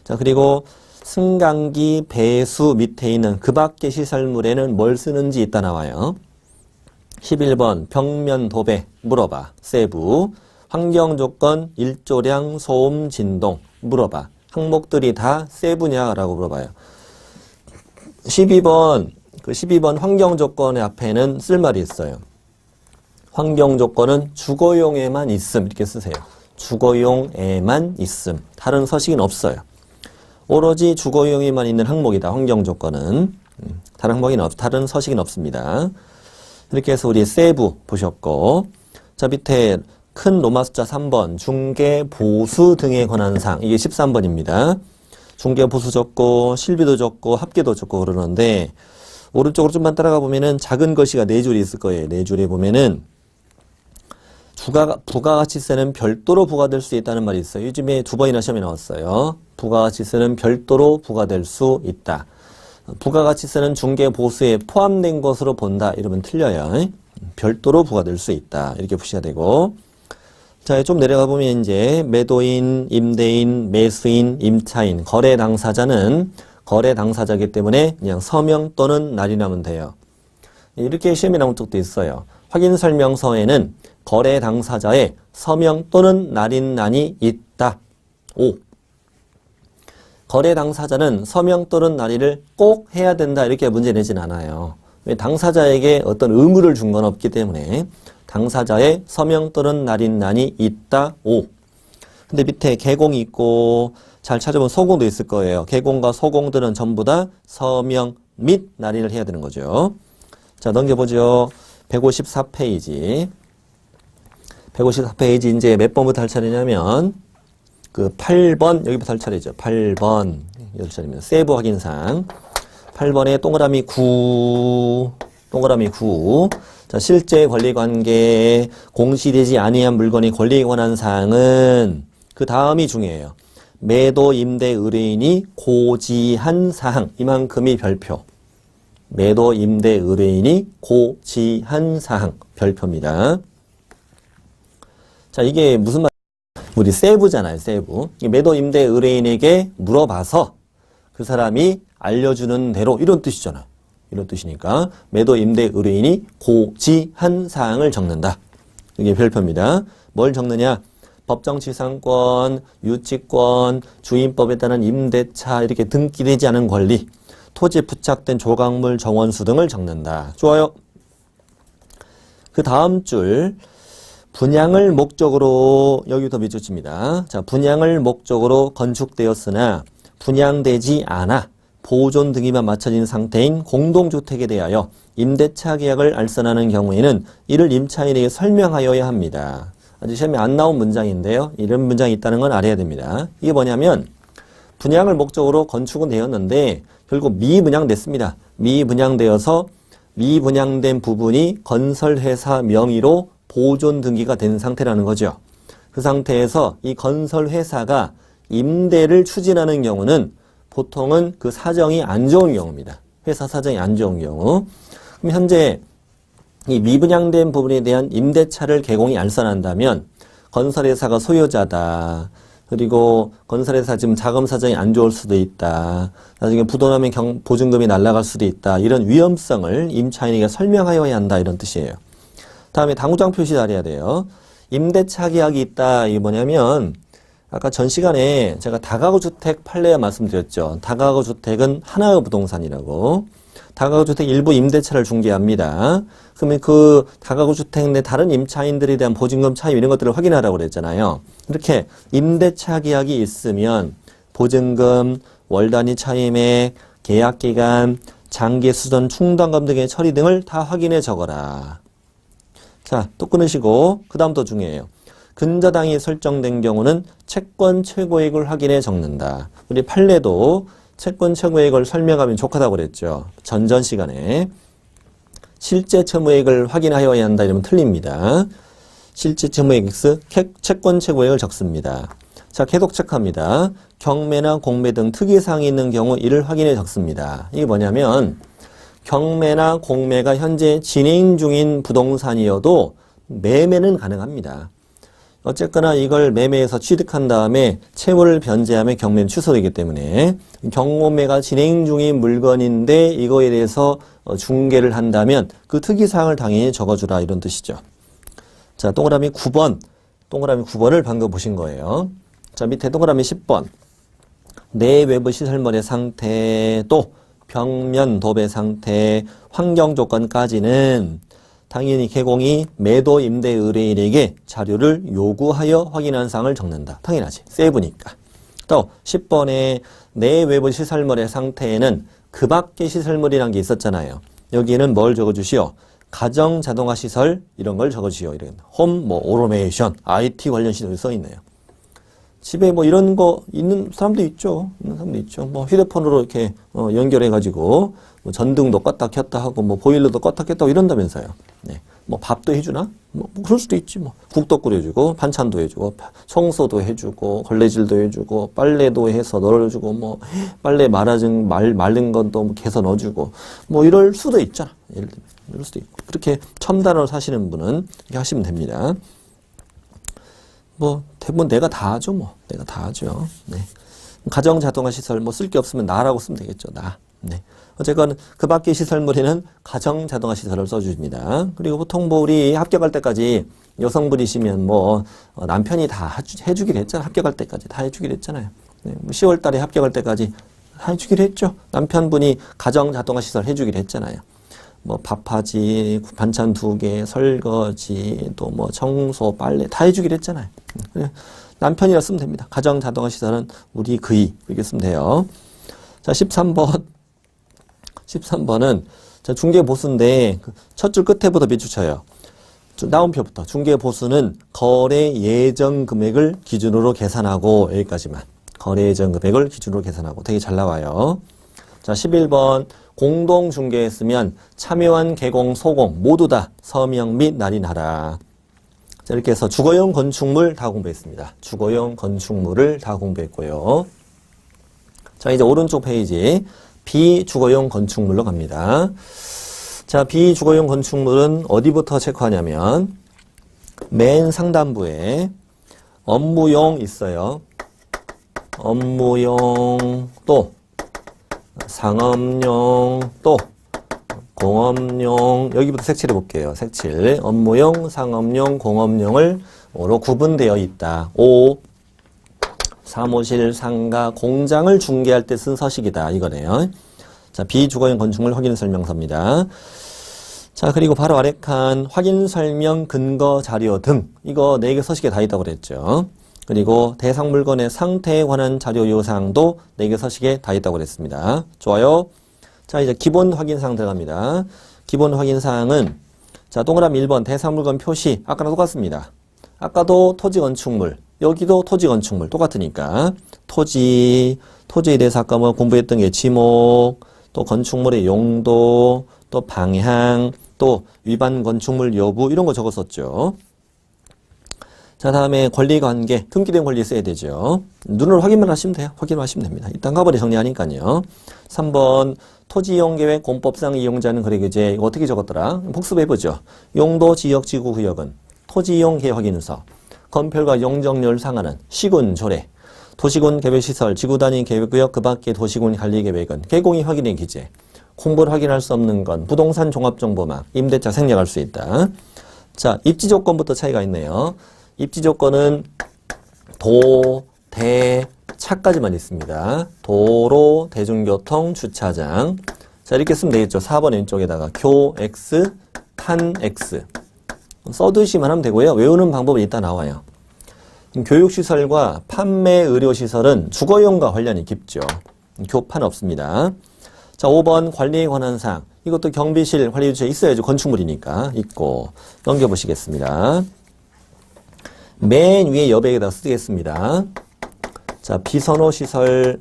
자, 그리고 승강기, 배수 밑에 있는 그 밖의 시설물에는 뭘 쓰는지 이따 나와요. 11번 벽면 도배 물어봐. 세부. 환경조건, 일조량, 소음, 진동 물어봐. 항목들이 다 세부냐라고 물어봐요. 12번 환경조건의 앞에는 쓸 말이 있어요. 환경조건은 주거용에만 있음 이렇게 쓰세요. 주거용에만 있음. 다른 서식은 없어요. 오로지 주거용에만 있는 항목이다. 환경조건은. 다른 서식은 없습니다. 이렇게 해서 우리 세부 보셨고 자, 밑에 큰 로마 숫자 3번 중개, 보수 등에 관한 사항 이게 13번입니다. 중개, 보수 적고 실비도 적고 합계도 적고 그러는데 오른쪽으로 좀만 따라가 보면은 작은 글씨가 4줄이 있을 거예요. 4줄에 보면은 부가가치세는 별도로 부과될 수 있다는 말이 있어요. 요즘에 2번이나 시험에 나왔어요. 부가가치세는 별도로 부과될 수 있다. 부가가치세는 중개 보수에 포함된 것으로 본다. 이러면 틀려요. 별도로 부과될 수 있다. 이렇게 보셔야 되고 자, 좀 내려가 보면 이제 매도인, 임대인, 매수인, 임차인, 거래 당사자는 거래 당사자이기 때문에 그냥 서명 또는 날인하면 돼요. 이렇게 시험에 나온 적도 있어요. 확인 설명서에는 거래 당사자의 서명 또는 날인란이 있다. 5. 거래 당사자는 서명 또는 날인을 꼭 해야 된다. 이렇게 문제 내진 않아요. 왜 당사자에게 어떤 의무를 준 건 없기 때문에 당사자의 서명 또는 날인란이 있다. 5. 근데 밑에 개공이 있고 잘 찾아보면 소공도 있을 거예요. 개공과 소공들은 전부 다 서명 및 날인을 해야 되는 거죠. 자, 넘겨보죠. 154페이지. 154페이지 이제 몇 번부터 할 차례냐면 그 8번 여기부터 할 차례죠. 8번 열 차례입니다. 세부 확인사항. 8번에 동그라미 9. 동그라미 9. 자, 실제 권리관계에 공시되지 아니한 물건의 권리에 관한 사항은 그 다음이 중요해요. 매도 임대 의뢰인이 고지한 사항. 이만큼이 별표. 매도 임대 의뢰인이 고지한 사항. 별표입니다. 자, 이게 무슨 말? 우리 세부잖아요, 세부. 매도 임대 의뢰인에게 물어봐서 그 사람이 알려주는 대로 이런 뜻이잖아요. 이런 뜻이니까 매도 임대 의뢰인이 고지한 사항을 적는다. 이게 별표입니다. 뭘 적느냐? 법정치상권, 유치권, 주인법에 따른 임대차 이렇게 등기되지 않은 권리, 토지에 부착된 조각물, 정원수 등을 적는다. 좋아요. 그 다음 줄 분양을 목적으로 여기부터 밑줄 칩니다. 자, 분양을 목적으로 건축되었으나 분양되지 않아 보존 등기만 마쳐진 상태인 공동주택에 대하여 임대차 계약을 알선하는 경우에는 이를 임차인에게 설명하여야 합니다. 아직 시험에 안 나온 문장인데요. 이런 문장이 있다는 건 알아야 됩니다. 이게 뭐냐면 분양을 목적으로 건축은 되었는데 결국 미분양됐습니다. 미분양되어서 미분양된 부분이 건설회사 명의로 보존 등기가 된 상태라는 거죠. 그 상태에서 이 건설회사가 임대를 추진하는 경우는 보통은 그 사정이 안 좋은 경우입니다. 회사 사정이 안 좋은 경우. 그럼 현재 이 미분양된 부분에 대한 임대차를 개공이 알선한다면 건설회사가 소유자다. 그리고 건설회사 지금 자금 사정이 안 좋을 수도 있다. 나중에 부도나면 보증금이 날아갈 수도 있다. 이런 위험성을 임차인에게 설명하여야 한다. 이런 뜻이에요. 다음에 당구장 표시 잘해야 돼요. 임대차 계약이 있다. 이게 뭐냐면 아까 전 시간에 제가 다가구 주택 판례 말씀드렸죠. 다가구 주택은 하나의 부동산이라고. 다가구 주택 일부 임대차를 중개합니다. 그러면 그 다가구 주택 내 다른 임차인들에 대한 보증금 차임 이런 것들을 확인하라고 그랬잖아요. 이렇게 임대차 계약이 있으면 보증금, 월 단위 차임액, 계약 기간, 장기 수선 충당금 등의 처리 등을 다 확인해 적어라. 자, 또 끊으시고 그 다음 더 중요해요. 근저당이 설정된 경우는 채권 최고액을 확인해 적는다. 우리 판례도 채권 최고액을 설명하면 좋다고 그랬죠. 전전 시간에. 실제 채무액을 확인하여야 한다 이러면 틀립니다. 실제 채무액 X, 채권 최고액을 적습니다. 자, 계속 체크합니다. 경매나 공매 등 특이사항이 있는 경우 이를 확인해 적습니다. 이게 뭐냐면 경매나 공매가 현재 진행 중인 부동산이어도 매매는 가능합니다. 어쨌거나 이걸 매매해서 취득한 다음에 채무를 변제하면 경매는 취소되기 때문에 경매가 진행 중인 물건인데 이거에 대해서 중개를 한다면 그 특이사항을 당연히 적어주라 이런 뜻이죠. 자, 동그라미 9번. 동그라미 9번을 방금 보신 거예요. 자, 밑에 동그라미 10번. 내외부 시설물의 상태 또 벽면 도배 상태 환경 조건까지는 당연히 개공이 매도 임대 의뢰인에게 자료를 요구하여 확인한 사항을 적는다. 당연하지. 세부니까. 또 10번에 내외부 시설물의 상태에는 그 밖의 시설물이란 게 있었잖아요. 여기에는 뭘 적어주시오? 가정 자동화 시설 이런 걸 적어주시오. 이런 홈, 오토메이션, IT 관련 시설이 써있네요. 집에 이런 거 있는 사람도 있죠. 휴대폰으로 이렇게 연결해가지고 전등도 껐다 켰다 하고 보일러도 껐다 켰다 하고 이런다면서요. 네. 밥도 해주나? 그럴 수도 있지. 국도 끓여주고 반찬도 해주고 청소도 해주고 걸레질도 해주고 빨래도 해서 널어주고 빨래 마른 건도 개서 넣어주고 이럴 수도 있잖아. 예를 들면 이럴 수도 있고 그렇게 첨단으로 사시는 분은 이렇게 하시면 됩니다. 대부분 내가 다 하죠, 내가 다 하죠. 네. 가정 자동화 시설, 쓸 게 없으면 나라고 쓰면 되겠죠, 나. 네. 어쨌건 그 밖의 시설물에는 가정 자동화 시설을 써줍니다. 그리고 보통 우리 합격할 때까지 여성분이시면 남편이 다 해주기로 했잖아요. 합격할 때까지 다 해주기로 했잖아요. 네. 10월 달에 합격할 때까지 다 해주기로 했죠. 남편분이 가정 자동화 시설 해주기로 했잖아요. 밥하지, 반찬 2개, 설거지, 또 청소, 빨래 다 해주기로 했잖아요. 남편이라 쓰면 됩니다. 가정 자동화 시설은 우리 그이 이렇게 쓰면 돼요. 자, 13번. 13번은 자, 중개보수인데 첫 줄 끝에부터 밑줄 쳐요. 나온 표부터 중개보수는 거래 예정 금액을 기준으로 계산하고 여기까지만. 거래 예정 금액을 기준으로 계산하고 되게 잘 나와요. 자, 11번 공동 중개했으면 참여한 개공, 소공 모두 다 서명 및 날인하라. 자, 이렇게 해서 주거용 건축물 다 공부했습니다. 주거용 건축물을 다 공부했고요. 자, 이제 오른쪽 페이지 비주거용 건축물로 갑니다. 자, 비주거용 건축물은 어디부터 체크하냐면 맨 상단부에 업무용 있어요. 업무용 또 상업용 또 공업용 여기부터 색칠해 볼게요. 색칠 업무용, 상업용, 공업용을 로 구분되어 있다. 5. 사무실, 상가, 공장을 중개할 때 쓴 서식이다. 이거네요. 자, 비주거용 건축물 확인 설명서입니다. 자, 그리고 바로 아래 칸 확인 설명 근거 자료 등 이거 4개 서식에 다 있다고 그랬죠. 그리고 대상 물건의 상태에 관한 자료 요사항도 4개 서식에 다 있다고 그랬습니다. 좋아요. 자, 이제 기본 확인사항 들어갑니다. 기본 확인사항은 자, 동그라미 1번 대상 물건 표시 아까랑 똑같습니다. 아까도 토지 건축물 여기도 토지 건축물 똑같으니까 토지에 대해서 아까 뭐 공부했던 게 지목 또 건축물의 용도 또 방향 또 위반 건축물 여부 이런 거 적었었죠. 자, 다음에 권리관계, 등기된 권리 써야 되죠. 눈으로 확인만 하시면 돼요. 확인만 하시면 됩니다. 일단 가버리 정리하니까요. 3번 토지이용계획 공법상 이용자는 거래규제 이거 어떻게 적었더라? 복습해보죠. 용도, 지역, 지구, 구역은 토지이용계획 확인서 건폐율과 용적률 상한은 시군, 조례 도시군 개별시설, 지구단위 계획구역 그 밖의 도시군 관리계획은 개공이 확인의 기재 공부를 확인할 수 없는 건 부동산 종합정보망, 임대차 생략할 수 있다. 자, 입지 조건부터 차이가 있네요. 입지 조건은 도, 대, 차까지만 있습니다. 도로, 대중교통, 주차장. 자, 이렇게 쓰면 되겠죠. 4번 왼쪽에다가 교, X, 탄, X. 써두시만 하면 되고요. 외우는 방법이 이따 나와요. 교육시설과 판매 의료시설은 주거용과 관련이 깊죠. 교판 없습니다. 자, 5번 관리에 관한 사항. 이것도 경비실 관리주체 있어야죠. 건축물이니까. 있고. 넘겨보시겠습니다. 맨 위에 여백에다 쓰겠습니다. 자, 비선호시설이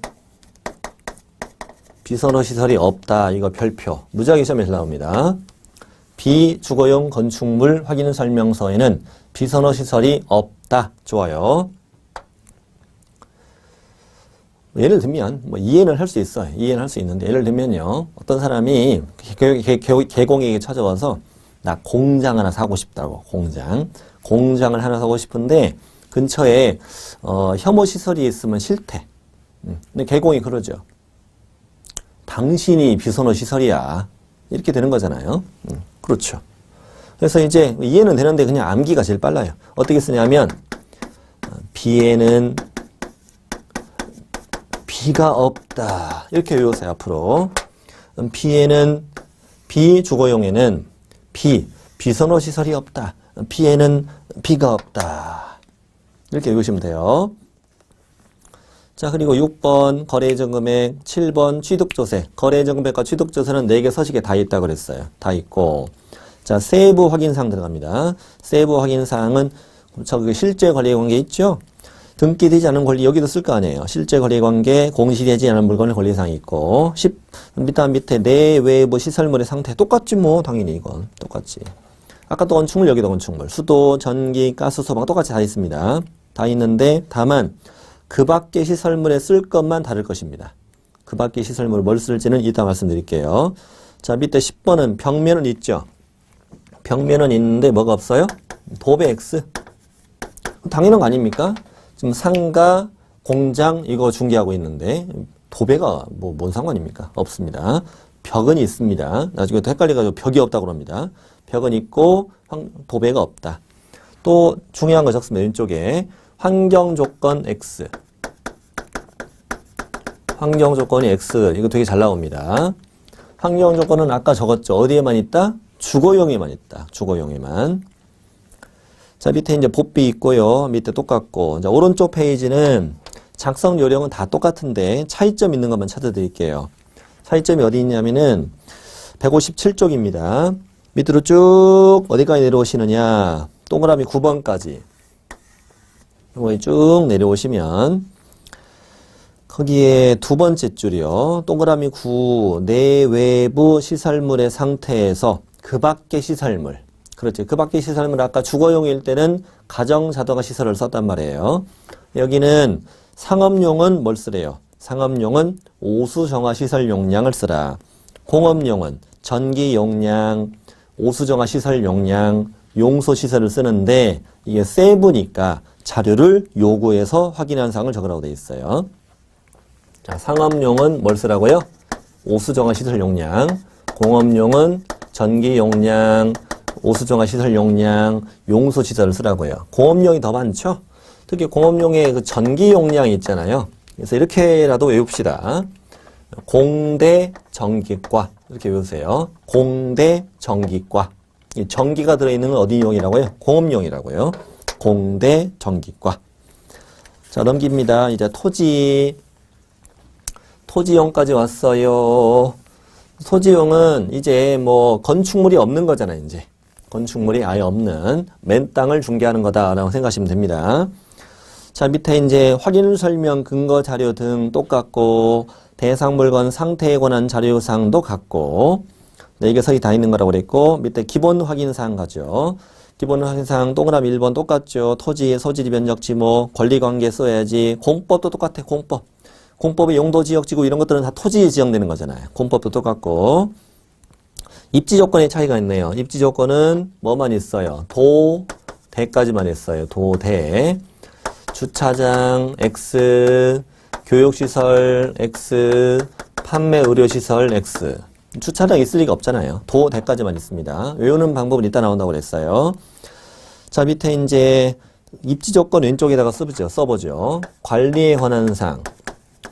없다. 이거 별표. 무작위 시험에서 나옵니다. 비주거용 건축물 확인 설명서에는 비선호시설이 없다. 좋아요. 예를 들면, 뭐, 이해는 할 수 있어요. 이해는 할 수 있는데, 예를 들면요. 어떤 사람이 개공에게 찾아와서, 나 공장 하나 사고 싶다고, 공장을 하나 사고 싶은데, 근처에, 혐오시설이 있으면 싫대. 근데 개공이 그러죠. 당신이 비선호시설이야. 이렇게 되는 거잖아요. 그렇죠. 그래서 이제 이해는 되는데 그냥 암기가 제일 빨라요. 어떻게 쓰냐면, 비에는 비가 없다. 이렇게 외우세요, 앞으로. 비에는, 비주거용에는 비선호시설이 없다. 비에는 비가 없다. 이렇게 외우시면 돼요. 자, 그리고 6번 거래예정금액, 7번 취득조세. 거래예정금액과 취득조세는 4개 서식에 다 있다고 그랬어요. 다 있고. 자, 세부 확인사항 들어갑니다. 세부 확인사항은 저기 실제 권리관계 있죠? 등기되지 않은 권리 여기도 쓸 거 아니에요. 실제 권리관계, 공시되지 않은 물건의 권리사항이 있고 10 밑에 내외부 시설물의 상태 똑같지 뭐 당연히 이건 똑같지. 아까 또 건축물 여기도 건축물 수도, 전기, 가스, 소방 똑같이 다 있습니다. 다 있는데 다만 그 밖의 시설물에 쓸 것만 다를 것입니다. 그 밖의 시설물을 뭘 쓸지는 이따 말씀드릴게요. 자, 밑에 10번은 벽면은 있죠. 벽면은 있는데 뭐가 없어요? 도배 X. 당연한 거 아닙니까? 지금 상가, 공장 이거 중개하고 있는데 도배가 뭐 뭔 상관입니까? 없습니다. 벽은 있습니다. 나중에 또 헷갈려가지고 벽이 없다고 합니다. 벽은 있고 도배가 없다. 또 중요한 거 적습니다. 왼쪽에 환경조건 X. 환경조건이 X. 이거 되게 잘 나옵니다. 환경조건은 아까 적었죠. 어디에만 있다? 주거용에만 있다. 주거용에만. 자, 밑에 이제 복비 있고요. 밑에 똑같고. 자, 오른쪽 페이지는 작성 요령은 다 똑같은데 차이점 있는 것만 찾아드릴게요. 차이점이 어디 있냐면은 157쪽입니다. 밑으로 쭉 어디까지 내려오시느냐. 동그라미 9번까지. 여기 쭉 내려오시면 거기에 두 번째 줄이요. 동그라미 9 내외부 시설물의 상태에서 그 밖의 시설물. 그렇지. 그 밖의 시설물 아까 주거용일 때는 가정자동화 시설을 썼단 말이에요. 여기는 상업용은 뭘 쓰래요? 상업용은 오수정화 시설 용량을 쓰라. 공업용은 전기 용량, 오수정화 시설 용량, 용소 시설을 쓰는데 이게 세부니까 자료를 요구해서 확인한 사항을 적으라고 되어 있어요. 자, 상업용은 뭘 쓰라고요? 오수정화 시설 용량, 공업용은 전기 용량, 오수정화 시설 용량, 용소 시설을 쓰라고요. 공업용이 더 많죠? 특히 공업용의 그 전기 용량이 있잖아요. 그래서 이렇게라도 외웁시다. 공대 전기과 이렇게 외우세요. 공대 전기과. 이 전기가 들어있는 건 어디 용이라고요? 공업용이라고요. 공대 전기과. 자, 넘깁니다. 이제 토지용까지 왔어요. 토지용은 이제 뭐 건축물이 없는 거잖아요, 이제. 건축물이 아예 없는 맨 땅을 중개하는 거다라고 생각하시면 됩니다. 자, 밑에 이제 확인 설명, 근거 자료 등 똑같고, 대상 물건 상태에 관한 자료사항도 같고, 네, 이게 서기 다 있는 거라고 그랬고, 밑에 기본 확인 사항 가죠. 기본 확인 사항 동그라미 1번 똑같죠. 토지의 소지, 면적, 지목, 권리관계 써야지. 공법도 똑같아, 공법. 공법의 용도, 지역, 지구 이런 것들은 다 토지에 지정되는 거잖아요. 공법도 똑같고. 입지 조건의 차이가 있네요. 입지 조건은 뭐만 있어요? 도, 대까지만 있어요. 도, 대. 주차장, X, 교육시설, X, 판매 의료시설, X. 주차장 있을 리가 없잖아요. 도, 대까지만 있습니다. 외우는 방법은 이따 나온다고 그랬어요. 자, 밑에 이제 입지 조건 왼쪽에다가 써보죠. 관리에 관한 사항.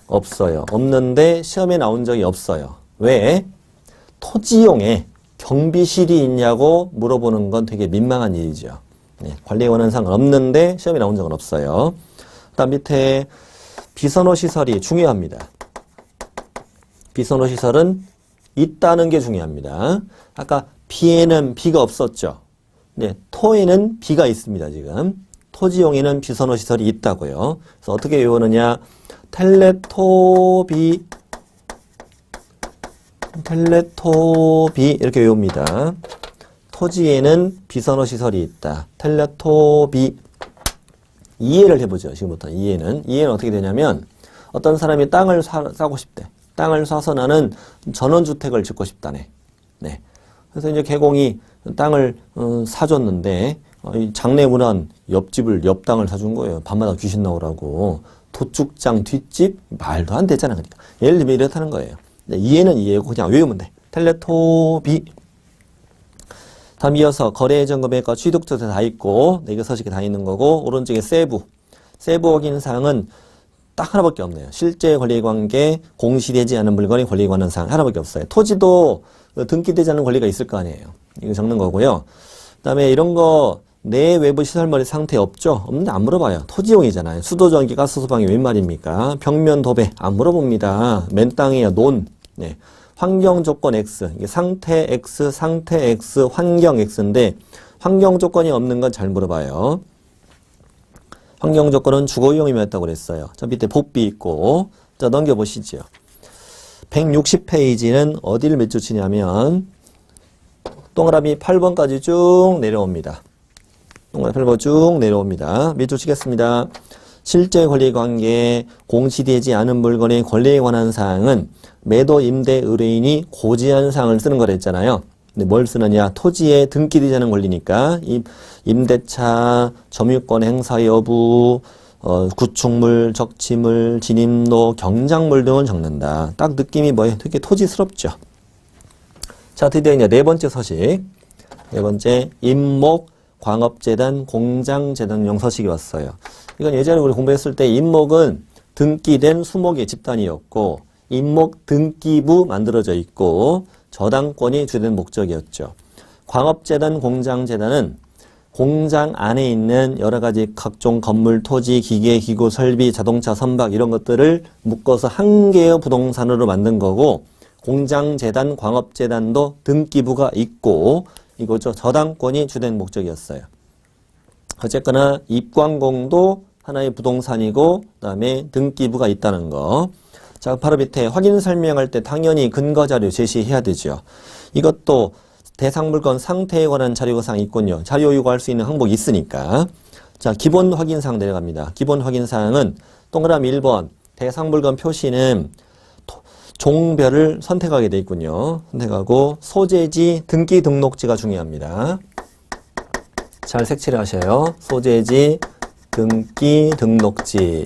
없어요. 없는데 시험에 나온 적이 없어요. 왜? 토지용에 경비실이 있냐고 물어보는 건 되게 민망한 일이죠. 네, 관리에 관한 사항은 없는데 시험에 나온 적은 없어요. 그다음 밑에 비선호 시설이 중요합니다. 비선호 시설은 있다는 게 중요합니다. 아까 비에는 비가 없었죠. 네, 토에는 비가 있습니다. 지금 토지용에는 비선호 시설이 있다고요. 그래서 어떻게 외우느냐? 텔레토비 이렇게 외웁니다. 토지에는 비선호 시설이 있다. 텔레토비. 이해를 해보죠. 지금부터 이해는 어떻게 되냐면 어떤 사람이 땅을 사고 싶대. 땅을 사서 나는 전원주택을 짓고 싶다네. 네. 그래서 이제 개공이 땅을 사줬는데 이 장례문안 옆집을 옆 땅을 사준 거예요. 밤마다 귀신 나오라고. 도축장 뒷집 말도 안 되잖아. 그러니까 예를 들면 이렇다는 거예요. 네, 이해는 이해고 그냥 외우면 돼. 텔레토비. 다음 이어서 거래예정금액과 취득조사 다 있고 네, 이거 서식이 다 있는 거고 오른쪽에 세부 확인 사항은 딱 하나밖에 없네요. 실제 권리관계, 공시되지 않은 물건의 권리에 관한 사항 하나밖에 없어요. 토지도 등기되지 않은 권리가 있을 거 아니에요. 이거 적는 거고요. 그 다음에 이런 거 내 외부 시설물의 상태 없죠? 없는데 안 물어봐요. 토지용이잖아요. 수도, 전기, 가스, 소방이 웬 말입니까? 벽면, 도배 안 물어봅니다. 맨 땅이에요. 논. 네. 환경 조건 X. 이게 상태 X, 상태 X, 환경 X인데 환경 조건이 없는 건 잘 물어봐요. 환경 조건은 주거용이었다고 그랬어요. 저 밑에 복비 있고. 자, 넘겨보시죠. 160페이지는 어디를 몇 줄 치냐면 동그라미 8번까지 쭉 내려옵니다. 동그라미 8번 쭉 내려옵니다. 몇 줄 치겠습니다. 실제 권리관계, 공시되지 않은 물건의 권리에 관한 사항은 매도, 임대, 의뢰인이 고지한 사항을 쓰는 거라 했잖아요. 근데 뭘 쓰느냐? 토지에 등기되지 않은 권리니까 임대차, 점유권 행사 여부, 구축물, 적치물, 진입로, 경작물 등을 적는다. 딱 느낌이 뭐예요? 되게 토지스럽죠. 자, 드디어 이제 네 번째 서식. 네 번째, 임목, 광업재단, 공장재단용 서식이 왔어요. 이건 예전에 우리 공부했을 때 임목은 등기된 수목의 집단이었고 임목 등기부 만들어져 있고 저당권이 주된 목적이었죠. 광업재단, 공장재단은 공장 안에 있는 여러 가지 각종 건물, 토지, 기계, 기구, 설비, 자동차, 선박 이런 것들을 묶어서 한 개의 부동산으로 만든 거고 공장재단, 광업재단도 등기부가 있고 이거죠. 저당권이 주된 목적이었어요. 어쨌거나 입광공도 하나의 부동산이고 그다음에 등기부가 있다는 거. 자, 바로 밑에 확인 설명할 때 당연히 근거자료 제시해야 되죠. 이것도 대상물건 상태에 관한 자료사항이 있군요. 자료 요구할 수 있는 항목이 있으니까. 자, 기본 확인사항 내려갑니다. 기본 확인사항은 동그라미 1번 대상물건 표시는 종별을 선택하게 돼 있군요. 선택하고 소재지, 등기 등록지가 중요합니다. 잘 색칠을 하셔요. 소재지, 등기 등록지.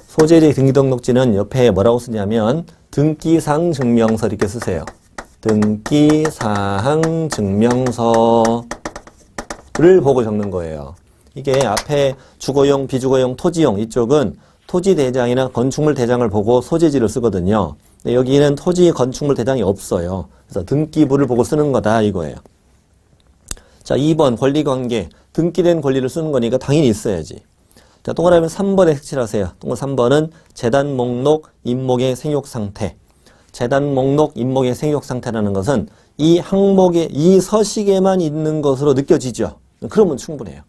소재지, 등기 등록지는 옆에 뭐라고 쓰냐면 등기사항 증명서 이렇게 쓰세요. 등기사항 증명서를 보고 적는 거예요. 이게 앞에 주거용, 비주거용, 토지용 이쪽은 토지 대장이나 건축물 대장을 보고 소재지를 쓰거든요. 근데 여기는 토지 건축물 대장이 없어요. 그래서 등기부를 보고 쓰는 거다 이거예요. 자, 2번 권리관계. 등기된 권리를 쓰는 거니까 당연히 있어야지. 자, 동그라미 3번에 색칠하세요. 동그라미 3번은 재단 목록, 임목의 생육 상태. 재단 목록, 임목의 생육 상태라는 것은 이 항목에, 이 서식에만 있는 것으로 느껴지죠. 그러면 충분해요.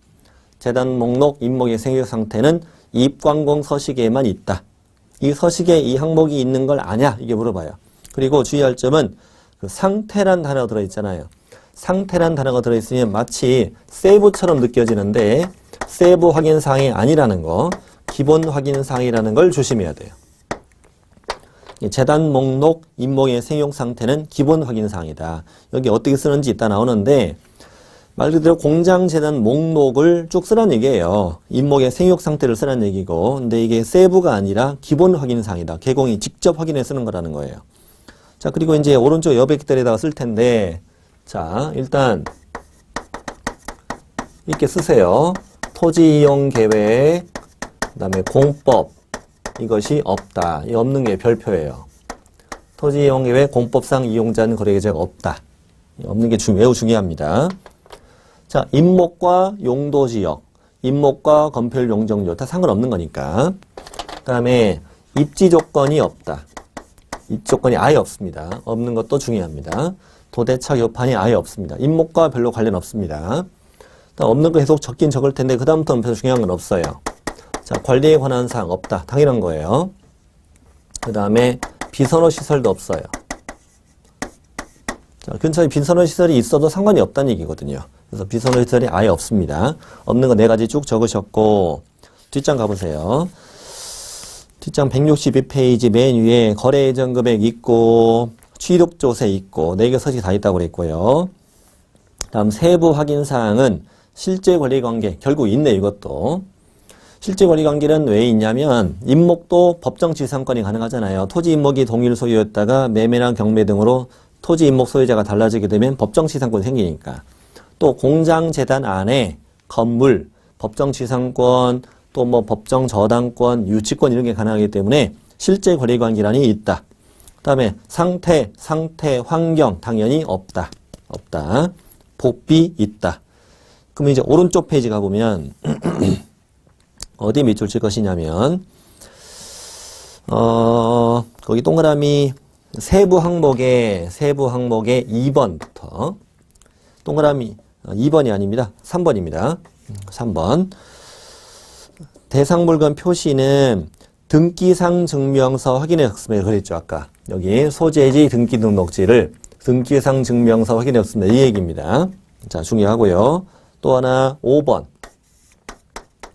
재단 목록, 임목의 생육 상태는 입광공 서식에만 있다. 이 서식에 이 항목이 있는 걸 아냐? 이게 물어봐요. 그리고 주의할 점은 그 상태란 단어가 들어있잖아요. 상태란 단어가 들어있으면 마치 세부처럼 느껴지는데 세부 확인사항이 아니라는 거, 기본 확인사항이라는 걸 조심해야 돼요. 재단 목록, 임목의 생육 상태는 기본 확인사항이다. 여기 어떻게 쓰는지 이따 나오는데 말 그대로 공장재단 목록을 쭉 쓰라는 얘기예요. 임목의 생육 상태를 쓰라는 얘기고, 근데 이게 세부가 아니라 기본 확인사항이다. 개공이 직접 확인해 쓰는 거라는 거예요. 자, 그리고 이제 오른쪽 여백들에다가 쓸 텐데, 자, 일단 이렇게 쓰세요. 토지 이용 계획, 그다음에 공법 이것이 없다. 이 없는 게 별표예요. 토지 이용 계획 공법상 이용자는 거래 계좌가 없다. 없는 게 매우 중요합니다. 자, 임목과 용도지역, 임목과 건폐율 용적률 다 상관없는 거니까. 그 다음에 입지 조건이 없다. 입지 조건이 아예 없습니다. 없는 것도 중요합니다. 도대차 교판이 아예 없습니다. 임목과 별로 관련 없습니다. 없는 거 계속 적긴 적을 텐데 그 다음부터는 별로 중요한 건 없어요. 자, 관리에 관한 사항 없다. 당연한 거예요. 그 다음에 비선호 시설도 없어요. 자, 근처에 비선호 시설이 있어도 상관이 없다는 얘기거든요. 그래서 비선호 시설이 아예 없습니다. 없는 거 4가지 쭉 적으셨고, 뒷장 가보세요. 뒷장 162페이지 맨 위에 거래 예정 금액 있고, 취득조세 있고, 4개 서식 다 있다고 그랬고요. 다음 세부 확인 사항은 실제 권리 관계, 결국 있네, 이것도. 실제 권리 관계는 왜 있냐면, 임목도 법정 지상권이 가능하잖아요. 토지 임목이 동일 소유였다가 매매나 경매 등으로 토지 임목 소유자가 달라지게 되면 법정 지상권이 생기니까. 또 공장재단 안에 건물, 법정 지상권, 또 뭐 법정 저당권, 유치권 이런 게 가능하기 때문에 실제 권리 관계란이 있다. 그 다음에 상태, 환경 당연히 없다. 복비 있다. 그럼 이제 오른쪽 페이지 가보면 어디 밑줄 칠 것이냐면 거기 동그라미 세부 항목의 2번부터 동그라미 2번이 아닙니다. 3번입니다. 3번 대상물건 표시는 등기상 증명서 확인의 흑심에 그랬죠. 아까 여기 소재지 등기 등록지를 등기상 증명서 확인의 흑심에 이 얘기입니다. 자, 중요하고요. 또 하나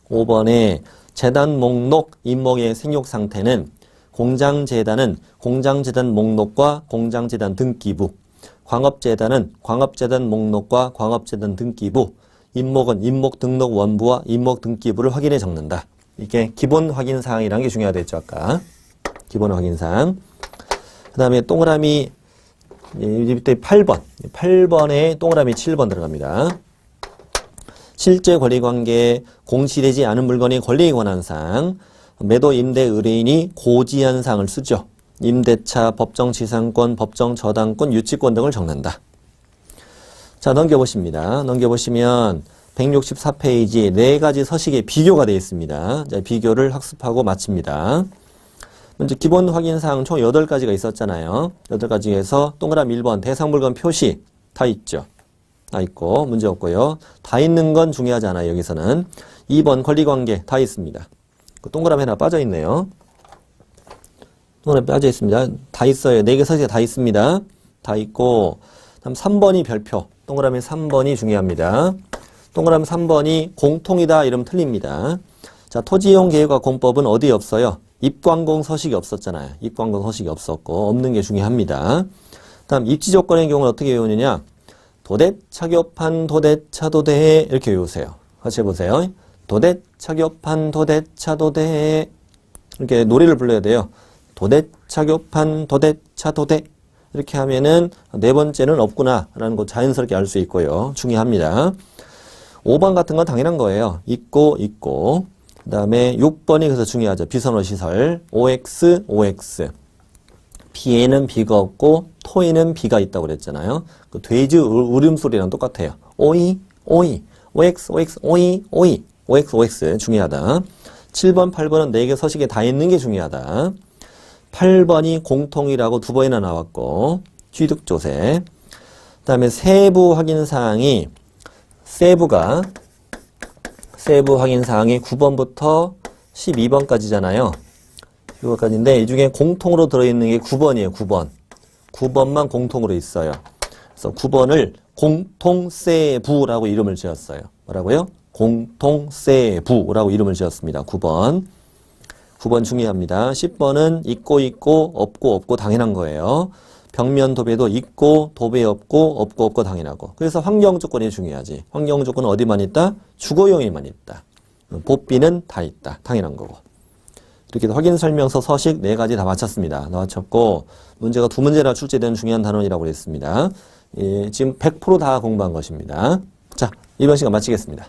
5번에 재단 목록 임목의 생육 상태는 공장재단은 공장재단 목록과 공장재단 등기부, 광업재단은 광업재단 목록과 광업재단 등기부, 임목은 임목 등록 원부와 임목 등기부를 확인해 적는다. 이게 기본 확인 사항이라는 게 중요하겠죠. 아까 기본 확인 사항. 그 다음에 동그라미 밑에 8번에 동그라미 7번 들어갑니다. 실제 권리관계, 공시되지 않은 물건의 권리에 관한 사항, 매도 임대 의뢰인이 고지한 사항을 쓰죠. 임대차, 법정 지상권, 법정 저당권, 유치권 등을 적는다. 자, 넘겨보십니다. 넘겨보시면 164페이지 4가지 서식의 비교가 되어 있습니다. 자, 비교를 학습하고 마칩니다. 먼저 기본 확인사항 총 8가지가 있었잖아요. 8가지 중에서 동그라미 1번 대상 물건 표시 다 있죠. 다 있고 문제 없고요. 다 있는 건 중요하지 않아요. 여기서는 2번 권리관계 다 있습니다. 동그라미 하나 빠져 있네요. 동그라미 빠져 있습니다. 다 있어요. 4개 서식에 다 있습니다. 다 있고 다음 3번이 별표. 동그라미 3번이 중요합니다. 동그라미 3번이 공통이다 이러면 틀립니다. 자, 토지이용 계획과 공법은 어디에 없어요? 입광공 서식이 없었잖아요. 입광공 서식이 없었고 없는 게 중요합니다. 다음 입지 조건의 경우는 어떻게 외우느냐? 도대차 교판 도대차 도대 이렇게 외우세요. 같이 해보세요. 도대차 교판 도대차 도대 이렇게 노래를 불러야 돼요. 도대차 교판 도대차 도대 이렇게 하면은 4번째는 없구나 라는 거 자연스럽게 알 수 있고요. 중요합니다. 5번 같은 건 당연한 거예요. 있고 그 다음에 6번이 그래서 중요하죠. 비선호 시설 OX OX 비에는 비가 없고 토에는 비가 있다고 그랬잖아요. 그 돼지 울음소리랑 똑같아요. 오이 오이 OX OX 오이 오이 OX OX 중요하다. 7번 8번은 4개 서식에 다 있는 게 중요하다. 8번이 공통이라고 2번이나 나왔고 취득조세 그 다음에 세부 확인사항이 세부 확인사항이 9번부터 12번까지잖아요. 12번까지인데 이 중에 공통으로 들어있는 게 9번이에요. 9번만 공통으로 있어요. 그래서 9번을 공통세부라고 이름을 지었어요. 뭐라고요? 공통세부라고 이름을 지었습니다. 9번 중요합니다. 10번은 있고 없고 당연한 거예요. 벽면 도배도 있고 도배 없고 당연하고. 그래서 환경 조건이 중요하지. 환경 조건은 어디만 있다? 주거용에만 있다. 보비는 다 있다. 당연한 거고. 이렇게 확인 설명서 서식 4가지 다 마쳤습니다. 마쳤고 문제가 2문제나 출제되는 중요한 단원이라고 그랬습니다. 예, 지금 100% 다 공부한 것입니다. 자, 이번 시간 마치겠습니다.